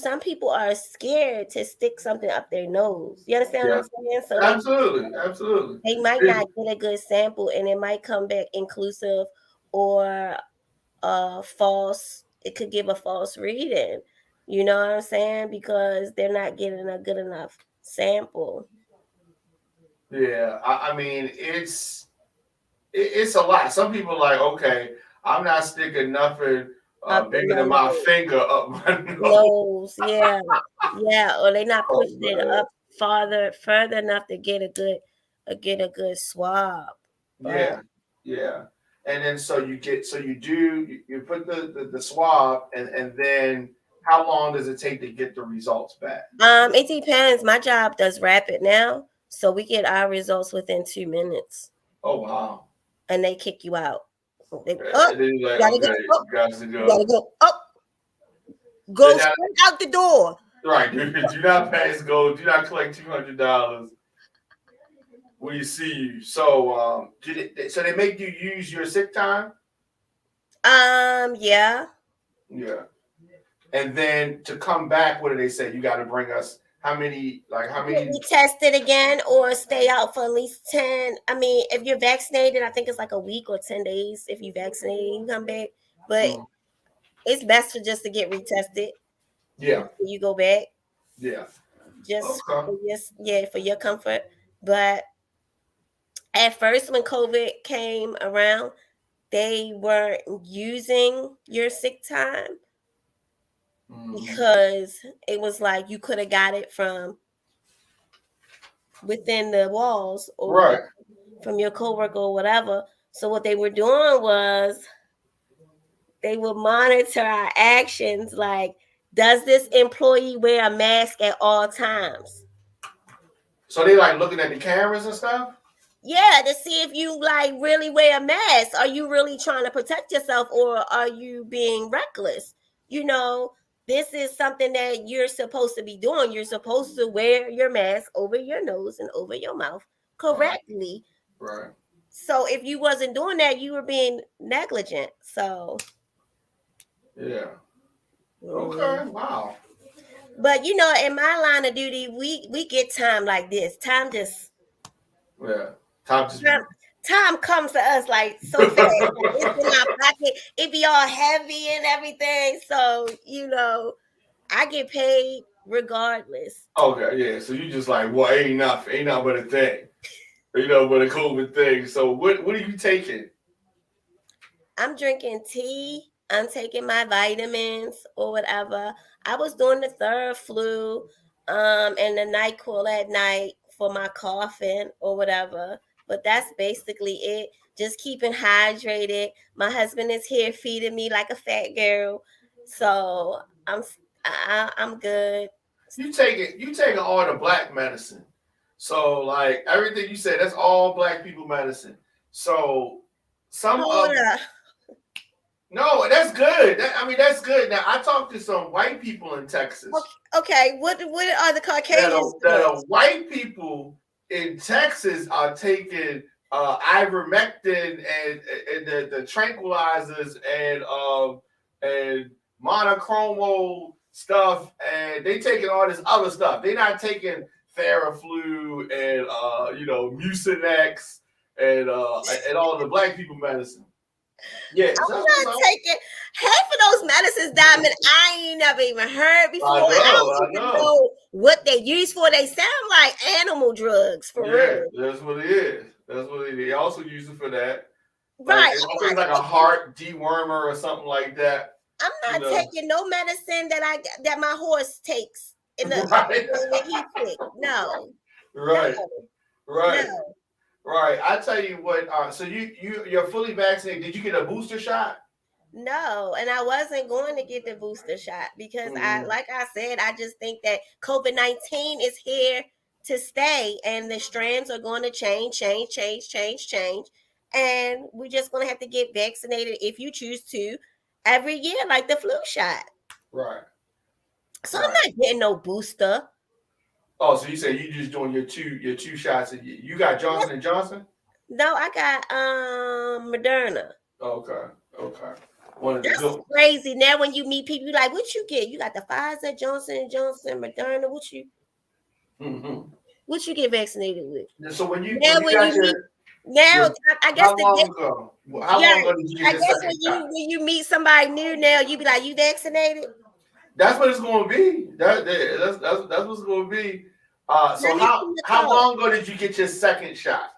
S2: some people are scared to stick something up their nose. You understand what I'm saying? So
S1: absolutely.
S2: they might not get a good sample, and it might come back inclusive or false. It could give a false reading. You know what I'm saying? Because they're not getting a good enough sample.
S1: Yeah, I mean it's a lot. Some people are like, okay, I'm not sticking nothing bigger than my finger up my
S2: nose. Yeah, or they not pushing it up further enough to get a good swab.
S1: But, yeah. And then so you put the swab, and then how long does it take to get the results back?
S2: It depends. My job does rapid now, so we get our results within 2 minutes.
S1: Oh wow.
S2: And they kick you out.
S1: You gotta
S2: go up. Go straight out the door.
S1: Right. Do not pass go. Do not collect $200 when you see you. So so they make you use your sick time?
S2: Yeah.
S1: Yeah. And then to come back, what do they say? You got to bring us how many?
S2: Be tested again or stay out for at least 10. I mean, if you're vaccinated, I think it's like a week or 10 days. If you vaccinated, you can come back. But it's best for just to get retested.
S1: Yeah.
S2: Before you go back.
S1: Yeah.
S2: Just for your comfort. But at first, when COVID came around, they weren't using your sick time because it was like you could have got it from within the walls or from your coworker or whatever. So what they were doing was they would monitor our actions, like, does this employee wear a mask at all times?
S1: So they like looking at the cameras and stuff?
S2: Yeah, to see if you like really wear a mask. Are you really trying to protect yourself, or are you being reckless? You know, this is something that you're supposed to be doing. You're supposed to wear your mask over your nose and over your mouth correctly.
S1: Right.
S2: So if you wasn't doing that, you were being negligent. So
S1: yeah. Okay. Wow.
S2: But in my line of duty, we get time like this. Time just time comes to us like so fast. Like it's in my pocket. It be all heavy and everything. So I get paid regardless.
S1: Okay, yeah. So you just like, well, ain't nothing but a thing. But a COVID thing. So what are you taking?
S2: I'm drinking tea. I'm taking my vitamins or whatever. I was doing the third flu, and the NyQuil at night for my coughing or whatever. But that's basically it. Just keeping hydrated. My husband is here feeding me like a fat girl, so I'm good.
S1: You taking all the black medicine. So like everything you said, that's all black people medicine. So no, that's good. That's good. Now I talked to some white people in Texas.
S2: Okay, what are the Caucasians
S1: that are white people in Texas are taking ivermectin and the tranquilizers and monocromo stuff, and they taking all this other stuff. They're not taking Theraflu and Mucinex and all the black people medicine. Yes,
S2: I'm not taking half of those medicines, Diamond. I ain't never even heard before. I don't even know what they use for. They sound like animal drugs for real.
S1: That's what it is. That's what it is. They also use it for that.
S2: Right.
S1: Like, I think like a heart dewormer or something like that.
S2: I'm not taking no medicine that my horse takes in the when he's sick. No.
S1: Right.
S2: No.
S1: Right.
S2: No.
S1: Right. I tell you what. So you're fully vaccinated. Did you get a booster shot?
S2: No, and I wasn't going to get the booster shot because like I said, I just think that COVID-19 is here to stay, and the strands are going to change, and we're just going to have to get vaccinated if you choose to every year, like the flu shot.
S1: Right.
S2: So I'm not getting no booster.
S1: Oh, so you say you just doing your two shots? You got Johnson and Johnson?
S2: No, I got Moderna.
S1: Okay.
S2: That's crazy. Now when you meet people, you're like, what you get? You got the Pfizer, Johnson & Johnson, Moderna. What you get vaccinated with?
S1: So when you
S2: I guess
S1: how long ago did you get your second shot?
S2: When you meet somebody new now, you be like, you vaccinated?
S1: That's what it's going to be. That's what's going to be. So how long ago did you get your second shot?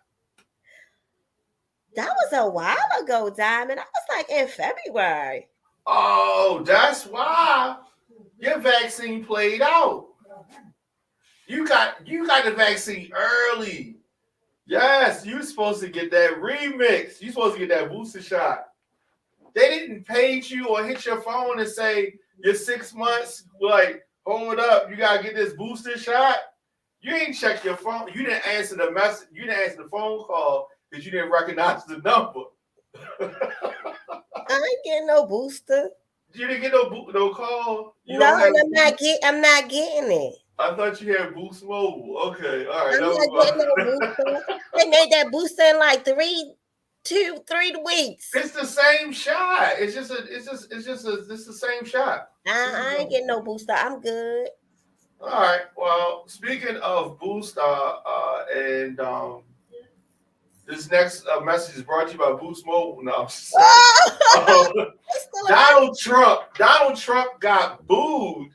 S2: That was a while ago, Diamond. I was like in February.
S1: Oh, that's why your vaccine played out. You got the vaccine early. Yes, you supposed to get that remix. You supposed to get that booster shot. They didn't page you or hit your phone and say you're 6 months. Like, hold up, you gotta get this booster shot. You ain't check your phone. You didn't answer the message. You didn't answer the phone call because you didn't recognize the number.
S2: I ain't getting no booster.
S1: You didn't get no call.
S2: I'm not getting it.
S1: I thought you had Boost Mobile. Okay, all right.
S2: I'm not getting no booster. They made that booster in like 3 weeks.
S1: It's the same shot. It's the same shot.
S2: I ain't getting no booster. I'm good.
S1: All right. Well, speaking of boost, this next message is brought to you by Boost Mobile. No, Donald Trump got booed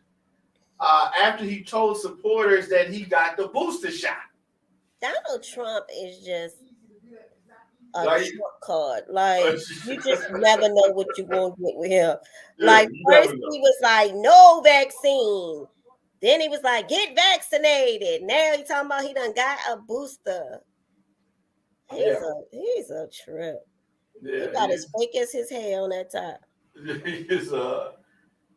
S1: after he told supporters that he got the booster shot.
S2: Donald Trump is just a Trump card. Like, you just never know what you're going to get with him. Yeah, like, first he was like, no vaccine. Then he was like, get vaccinated. Now he's talking about he done got a booster. He's a trip. Yeah, he got as fake as his hair on that top.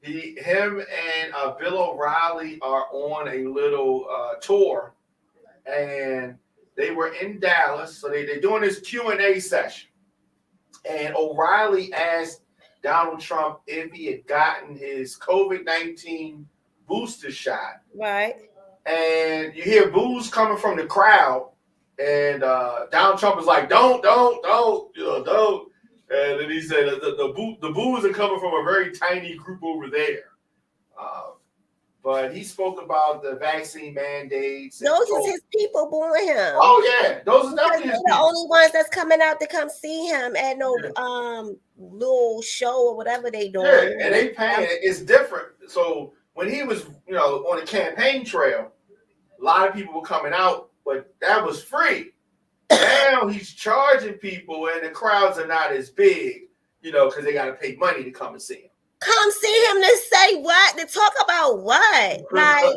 S1: Him and Bill O'Reilly are on a little tour, and they were in Dallas. So they're doing this Q&A session, and O'Reilly asked Donald Trump if he had gotten his COVID-19 booster shot.
S2: Right.
S1: And you hear boos coming from the crowd, and Donald Trump is like, don't. And then he said the boos are coming from a very tiny group over there. But he spoke about the vaccine mandates.
S2: Those are his people booing him.
S1: Oh yeah, those are definitely his people.
S2: The only ones that's coming out to come see him at no little show or whatever they doing.
S1: Yeah, and they paying. It's different. So when he was, on the campaign trail, a lot of people were coming out, but that was free. Now he's charging people, and the crowds are not as big, because they got to pay money to come and see him.
S2: Come see him to say what? To talk about what? Like,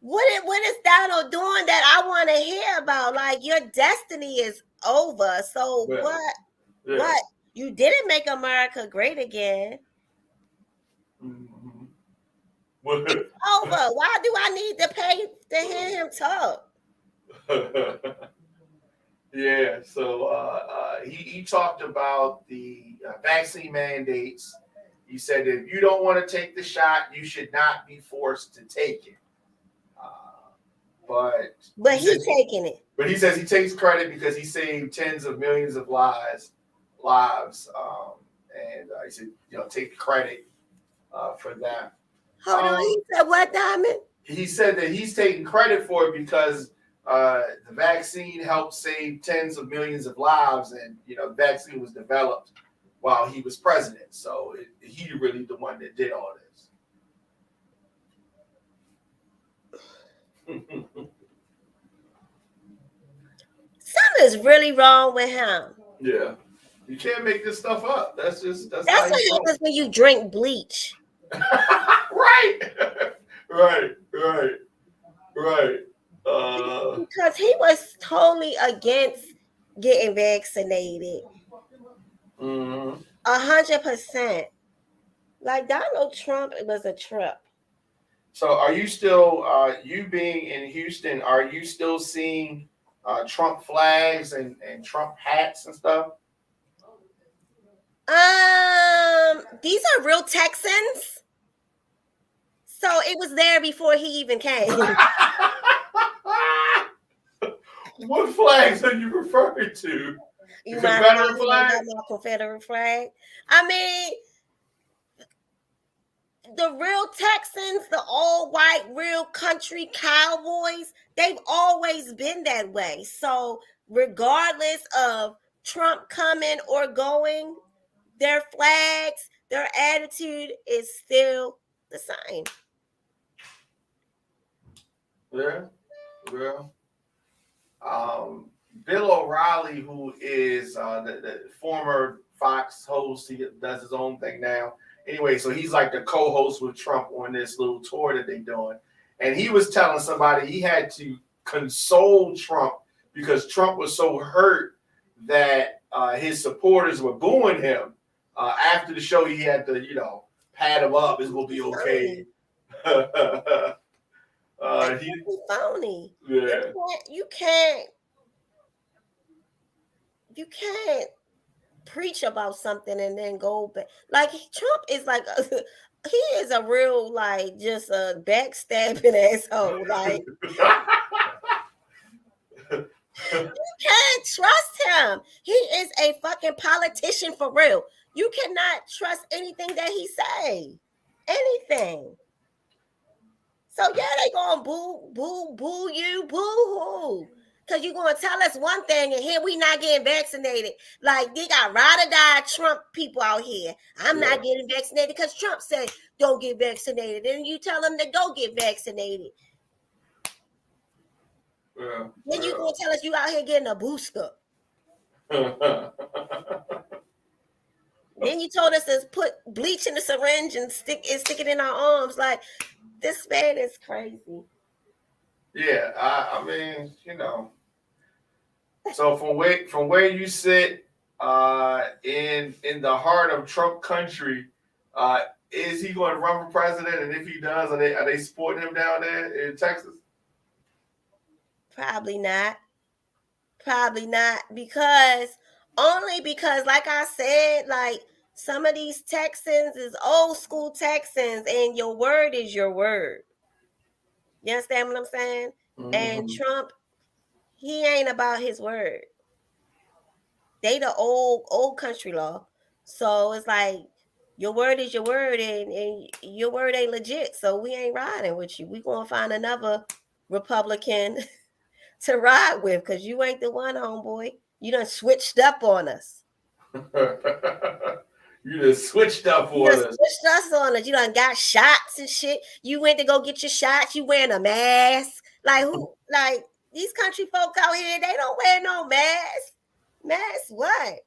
S2: what is Donald doing that I want to hear about? Like, your destiny is over. So what? Yeah. What? You didn't make America great again.
S1: Mm-hmm.
S2: It's over. Why do I need to pay to hear him talk?
S1: Yeah, so he talked about the vaccine mandates. He said if you don't want to take the shot, you should not be forced to take it. But
S2: he's taking it.
S1: But he says he takes credit because he saved tens of millions of lives. And he said, take credit for that.
S2: Hold on, he said what, Diamond?
S1: he said that he's taking credit for it because the vaccine helped save tens of millions of lives, and the vaccine was developed while he was president. So he really the one that did all this.
S2: Something's really wrong with him.
S1: Yeah, you can't make this stuff up. That's
S2: what happens when you drink bleach.
S1: Right.
S2: Because he was totally against getting vaccinated. 100%. Like Donald Trump was a trip.
S1: So are you still, you being in Houston, are you still seeing Trump flags and Trump hats and stuff?
S2: These are real Texans. So it was there before he even came.
S1: What flags are you referring to?
S2: You Confederate flag? My Confederate flag. I mean, the real Texans, the all white, real country cowboys, they've always been that way. So regardless of Trump coming or going, their flags, their attitude is still the same.
S1: Yeah. Bill O'Reilly, who is the former Fox host, he does his own thing now. Anyway, so he's like the co-host with Trump on this little tour that they're doing. And he was telling somebody he had to console Trump because Trump was so hurt that his supporters were booing him. After the show, he had to, pat him up. It's going to be okay.
S2: He's phony.
S1: Yeah.
S2: You can't preach about something and then go back. Like Trump is like he is a real just a backstabbing asshole. Like you can't trust him. He is a fucking politician for real. You cannot trust anything that he say. Anything. So yeah, they gonna boo you, boo hoo. Because you're going to tell us one thing and here we not getting vaccinated. Like, they got ride or die Trump people out here. I'm not getting vaccinated because Trump said don't get vaccinated. And you tell them to go get vaccinated. Then you going to tell us you out here getting a booster. Then you told us to put bleach in the syringe and stick it in our arms. Like, this man is crazy.
S1: Yeah, I mean, So from where you sit in the heart of Trump country, is he going to run for president? And if he does, are they supporting him down there in Texas?
S2: Probably not. Because like I said, like some of these Texans is old school Texans, and your word is your word. You understand what I'm saying? Mm-hmm. And Trump, he ain't about his word. They the old country law. So it's like your word is your word, and your word ain't legit. So we ain't riding with you. We gonna find another Republican to ride with because you ain't the one, homeboy. You done switched up on us.
S1: You just switched up on us.
S2: Switched us on us. You done got shots and shit. You went to go get your shots. You wearing a mask. Like who? Like these country folk out here, they don't wear no mask. Mask what?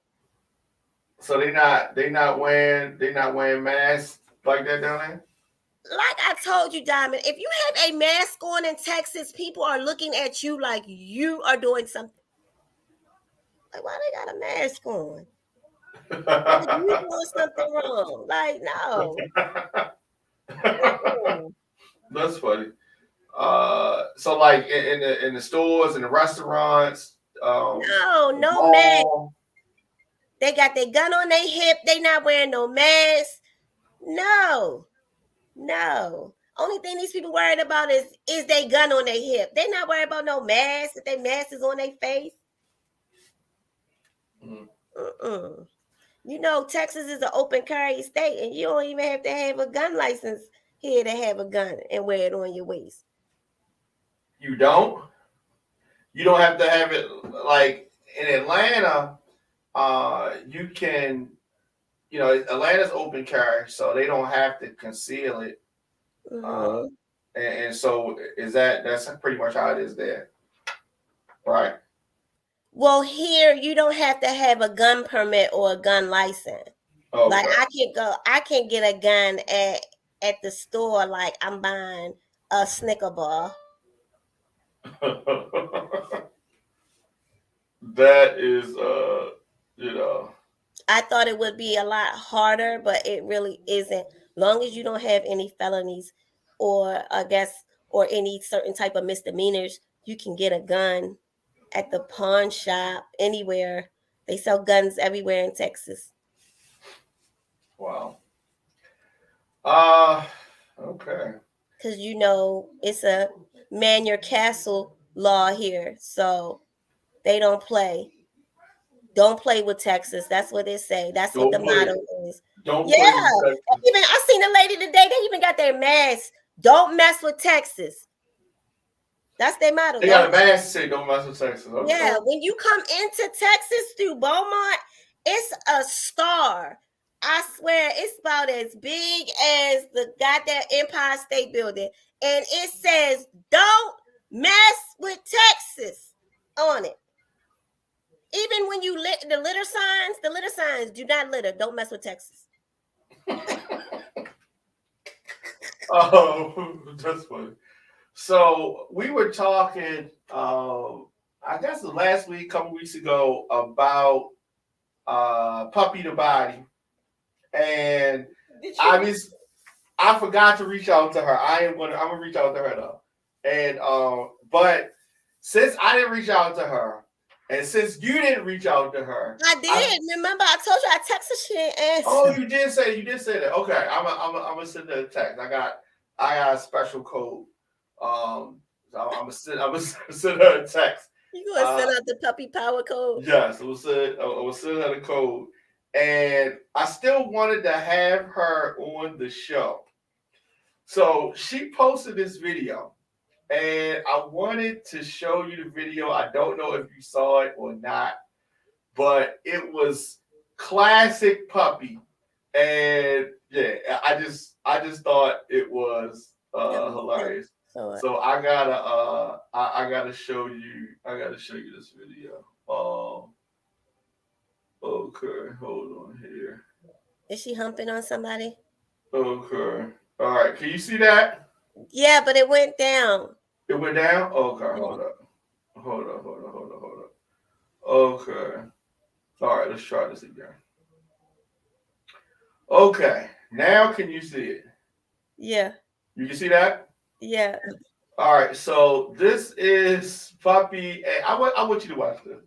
S1: So they not wearing masks like that down there?
S2: Like I told you, Diamond, if you have a mask on in Texas, people are looking at you like you are doing something. Like, why they got a mask on? Like, you doing something wrong. Like, no.
S1: That's funny. So like in the stores and the restaurants.
S2: No mask. They got their gun on their hip. They not wearing no mask. No. Only thing these people worried about is they gun on their hip. They not worried about no mask. If their mask is on their face. Texas is an open carry state, and you don't even have to have a gun license here to have a gun and wear it on your waist.
S1: You don't. You don't have to have it like in Atlanta. You can, Atlanta's open carry, so they don't have to conceal it. Uh,
S2: Mm-hmm.
S1: and so that's pretty much how it is there, right?
S2: Well, here you don't have to have a gun permit or a gun license. Like
S1: Okay.
S2: I can get a gun at the store. Like I'm buying a Snicker bar.
S1: That is,
S2: I thought it would be a lot harder, but it really isn't. Long as you don't have any felonies, or I guess, or any certain type of misdemeanors, you can get a gun at the pawn shop anywhere. They sell guns everywhere in Texas.
S1: wow. Okay.
S2: Because it's a man your castle law here, so they don't play with Texas. That's what they say. That's what the
S1: Don't play.
S2: motto is.
S1: Don't
S2: Yeah.
S1: play with Texas.
S2: Even I seen a lady today, they even got their mask. Don't mess with Texas. That's their motto.
S1: They got a mask to say don't mess with Texas. Okay.
S2: Yeah, when you come into Texas through Beaumont, it's a star. I swear it's about as big as the goddamn Empire State Building. And it says, don't mess with Texas on it. Even when you the litter signs do not litter. Don't mess with Texas.
S1: Oh, that's funny. So we were talking, I guess the last week, couple weeks ago, about Puppy the Body, and I forgot to reach out to her. I'm gonna reach out to her though, and but since I didn't reach out to her, and since you didn't reach out to her,
S2: I did. Remember, I told you I texted she didn't answer.
S1: Oh, you did say that. Okay, I'm gonna send her a text. I got a special code. So I'm gonna send her a text.
S2: You gonna send out the puppy power code?
S1: Yes, I will send her the code. And I still wanted to have her on the show. So she posted this video, and I wanted to show you the video. I don't know if you saw it or not, but it was classic Puppy. And yeah, I just thought it was hilarious. So I gotta show you this video. Okay, hold on here.
S2: Is she humping on somebody?
S1: Okay. All right. Can you see that?
S2: Yeah, but it went down.
S1: It went down? Okay, hold up. Okay. All right, let's try this again. Okay. Now can you see it?
S2: Yeah.
S1: You can see that?
S2: Yeah.
S1: All right. So this is Puppy. And I want you to watch this.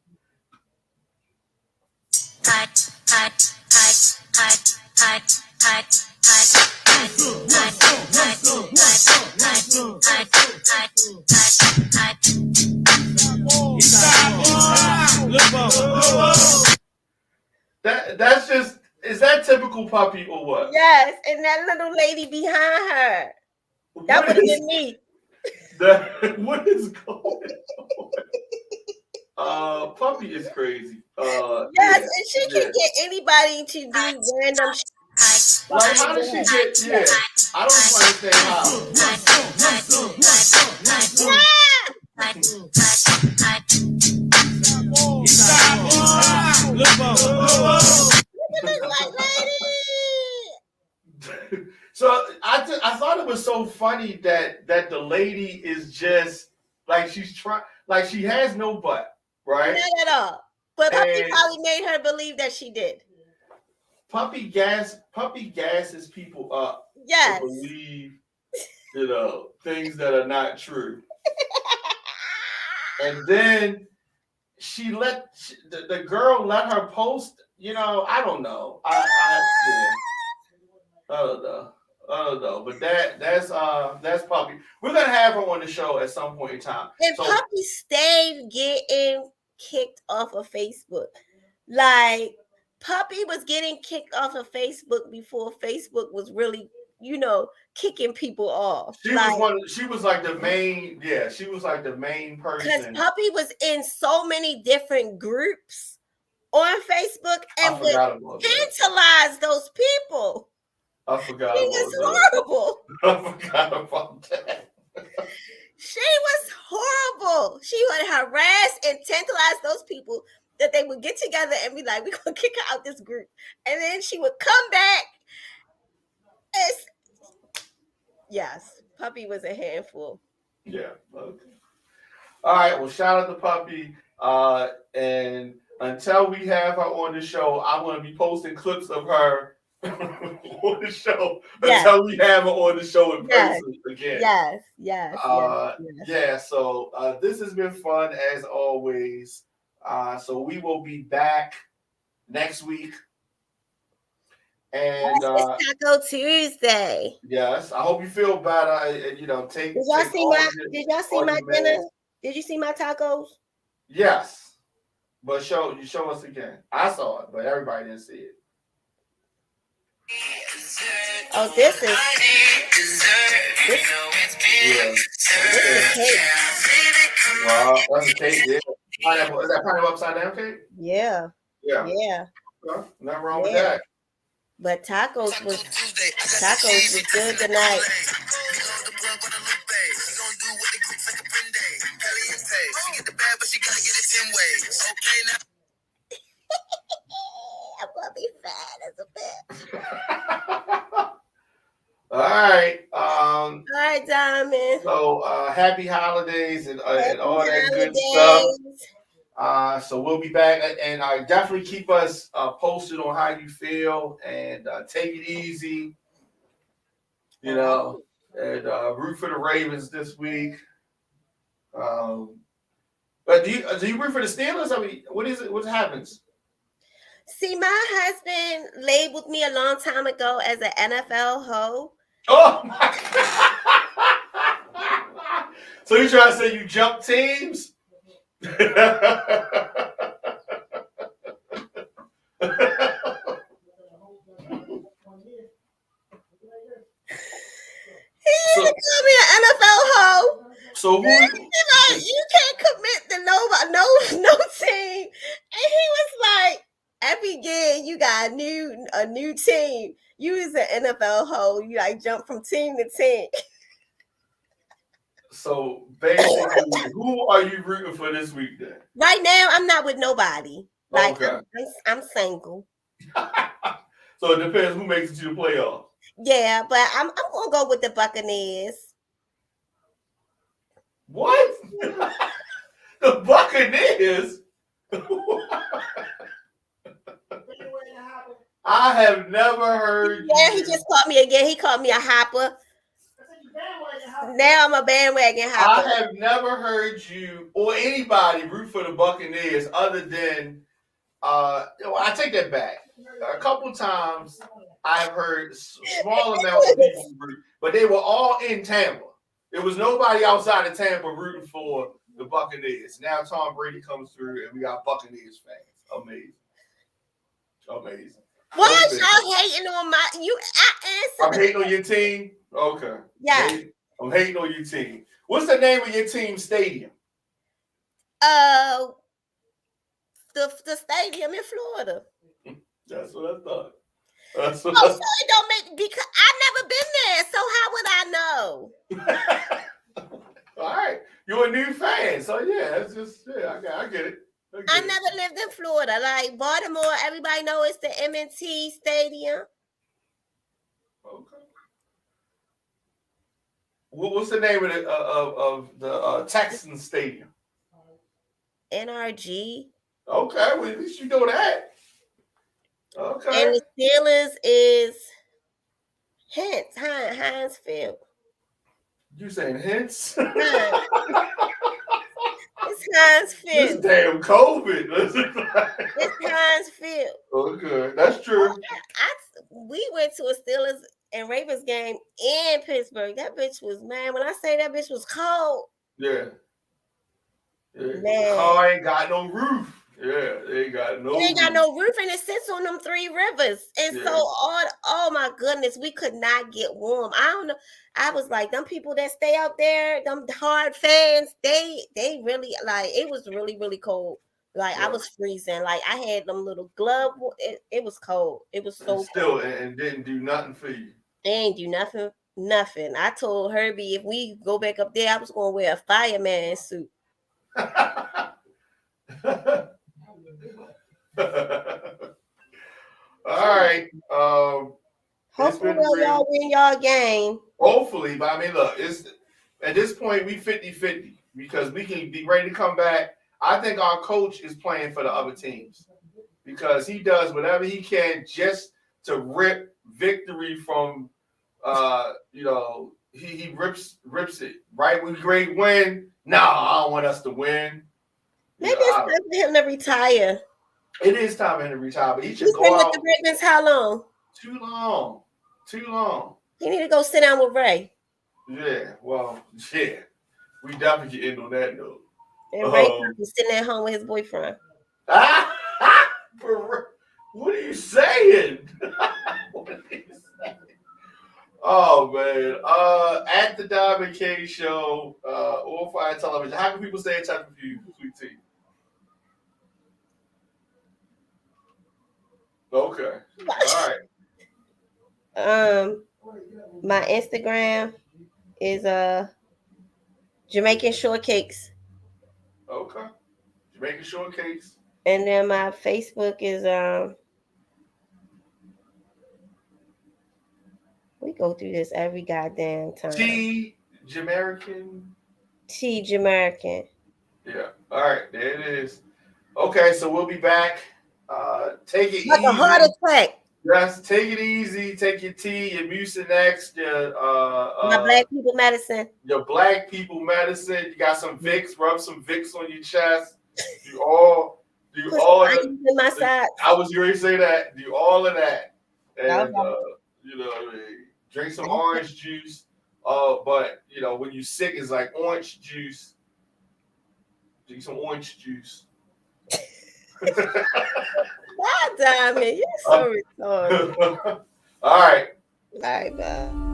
S1: That's just, is that typical Puppy or what?
S2: Yes, and that little lady behind her. That would have been me.
S1: What is going on? Puppy is crazy.
S2: Yes, yeah, and she can get anybody to do random shit.
S1: Like, how did she get? Yeah, I don't understand how. So I thought it was so funny that the lady is just like she's trying, like she has no butt, right?
S2: Not at all. But Puppy probably made her believe that she did.
S1: Puppy gasses people up to believe, things that are not true. And then the girl let her post. I don't know. I don't know. But that's Puppy. We're gonna have her on the show at some point in time.
S2: And Puppy stayed getting kicked off of Facebook. Like, Puppy was getting kicked off of Facebook before Facebook was really, kicking people off.
S1: She was like the main. Yeah, she was like the main
S2: Because
S1: person.
S2: Puppy was in so many different groups on Facebook and would tantalize those people.
S1: I forgot
S2: She
S1: about
S2: was
S1: that.
S2: horrible.
S1: I forgot about that.
S2: She was horrible. She would harass and tantalize those people that they would get together and be like, we're going to kick her out this group. And then she would come back. Yes, Puppy was a handful.
S1: Yeah. Okay. All right. Well, shout out to Puppy. And until we have her on the show, I'm going to be posting clips of her on the show until we have her on the show in person again.
S2: Yes.
S1: Yeah. So this has been fun as always. So we will be back next week. And
S2: it's Taco Tuesday.
S1: Yes, I hope you feel better. Did y'all see
S2: my dinner? Did you see my tacos?
S1: Yes, but show us again. I saw it, but everybody didn't see it.
S2: Oh, this is cake.
S1: Wow, that's a cake. Yeah, pineapple. Is that pineapple upside down cake?
S2: Yeah.
S1: Well, nothing wrong with that.
S2: But tacos was good tonight. I'm gonna be fat as a bitch.
S1: All right.
S2: All right, Diamond.
S1: So happy holidays and all that good stuff. So we'll be back, and definitely keep us posted on how you feel, and take it easy, and root for the Ravens this week. But do you root for the Steelers? I mean, what is it? What happens?
S2: See, my husband labeled me a long time ago as an NFL hoe.
S1: Oh my God. So you trying to say you jump teams?
S2: He called me an NFL hoe.
S1: So who?
S2: You can't commit to no team. And he was like, every year you got a new team. You is an NFL hoe. You like jump from team to team.
S1: So basically, who are you rooting for this week then?
S2: Right now, I'm not with nobody. Like
S1: okay.
S2: I'm single.
S1: So it depends who makes it to the playoffs.
S2: Yeah, but I'm gonna go with the Buccaneers.
S1: What? The Buccaneers? I have never heard.
S2: Yeah, he just called me again. He called me a hopper. Now I'm a bandwagon hopper.
S1: I have never heard you or anybody root for the Buccaneers other than I take that back. A couple times I've heard small amounts of people root, but they were all in Tampa. There was nobody outside of Tampa rooting for the Buccaneers. Now Tom Brady comes through and we got Buccaneers fans. Amazing.
S2: Why y'all hating on my
S1: I'm hating on your team? Okay.
S2: Yeah.
S1: I'm hating on your team. What's the name of your team's stadium?
S2: The stadium in Florida.
S1: That's what I thought.
S2: So it don't make, because I've never been there. So how would I know?
S1: All right. You're a new fan. So yeah, it's just I get it.
S2: I never lived in Florida. Like Baltimore, everybody knows it's the M&T Stadium.
S1: Okay. What's the name of the Texans Stadium?
S2: NRG.
S1: Okay, well, at least you know that. Okay.
S2: And the Steelers is Heinz Field.
S1: You saying Hintz?
S2: It's Heinz Field.
S1: This damn COVID.
S2: It's Heinz Field.
S1: Okay, that's true.
S2: We went to a Steelers and Ravens game in Pittsburgh. That bitch was, man, when I say that bitch was cold.
S1: Yeah.
S2: Man.
S1: The car ain't got no roof. Yeah, they got no.
S2: It ain't got no roof, and it sits on them 3 rivers. And
S1: Yeah.
S2: so, oh my goodness, we could not get warm. I don't know. I was like, them people that stay out there, them hard fans, they really like. It was really really cold. Like I
S1: Yeah.
S2: was freezing. Like I had them little glove. It was cold. It was
S1: And
S2: so
S1: still,
S2: cold.
S1: and didn't do nothing for you.
S2: They ain't do nothing. Nothing. I told Herbie if we go back up there, I was gonna wear a fireman suit.
S1: All right. It's
S2: Hopefully
S1: been real.
S2: y'all win y'all game.
S1: Hopefully, but I mean, look, it's at this point we 50-50 because we can be ready to come back. I think our coach is playing for the other teams because he does whatever he can just to rip victory from he rips it right when great win. No, I don't want us to win.
S2: Maybe it's time for him to retire.
S1: It is time for him to retire, but he should
S2: He's
S1: go
S2: been
S1: out.
S2: with the Ravens how long?
S1: Too long.
S2: He need to go sit down with Ray.
S1: Yeah, well, yeah. We definitely get in on that note.
S2: And Ray probably sitting at home with his boyfriend.
S1: What are you saying? What are you saying? Oh man. At the Diamond K Show, All Fire Television. How can people stay in touch with you, Sweet Tea? Okay. All
S2: right. My Instagram is Jamaican Shortcakes.
S1: Okay. Jamaican Shortcakes.
S2: And then my Facebook is we go through this every goddamn time.
S1: T Jamaican. Yeah. All right. There it is. Okay, so we'll be back. Take it
S2: like
S1: easy.
S2: A heart attack.
S1: Yes, take it easy. Take your tea, your Mucinex,
S2: my black people medicine.
S1: Your black people medicine. You got some Vicks. Rub some Vicks on your chest. Do all
S2: in my side.
S1: I was going to say that. Do all of that, and drink some orange juice. But when you're sick, it's like orange juice. Drink some orange juice.
S2: God damn it, you're so retarded.
S1: All right.
S2: Bye, bye.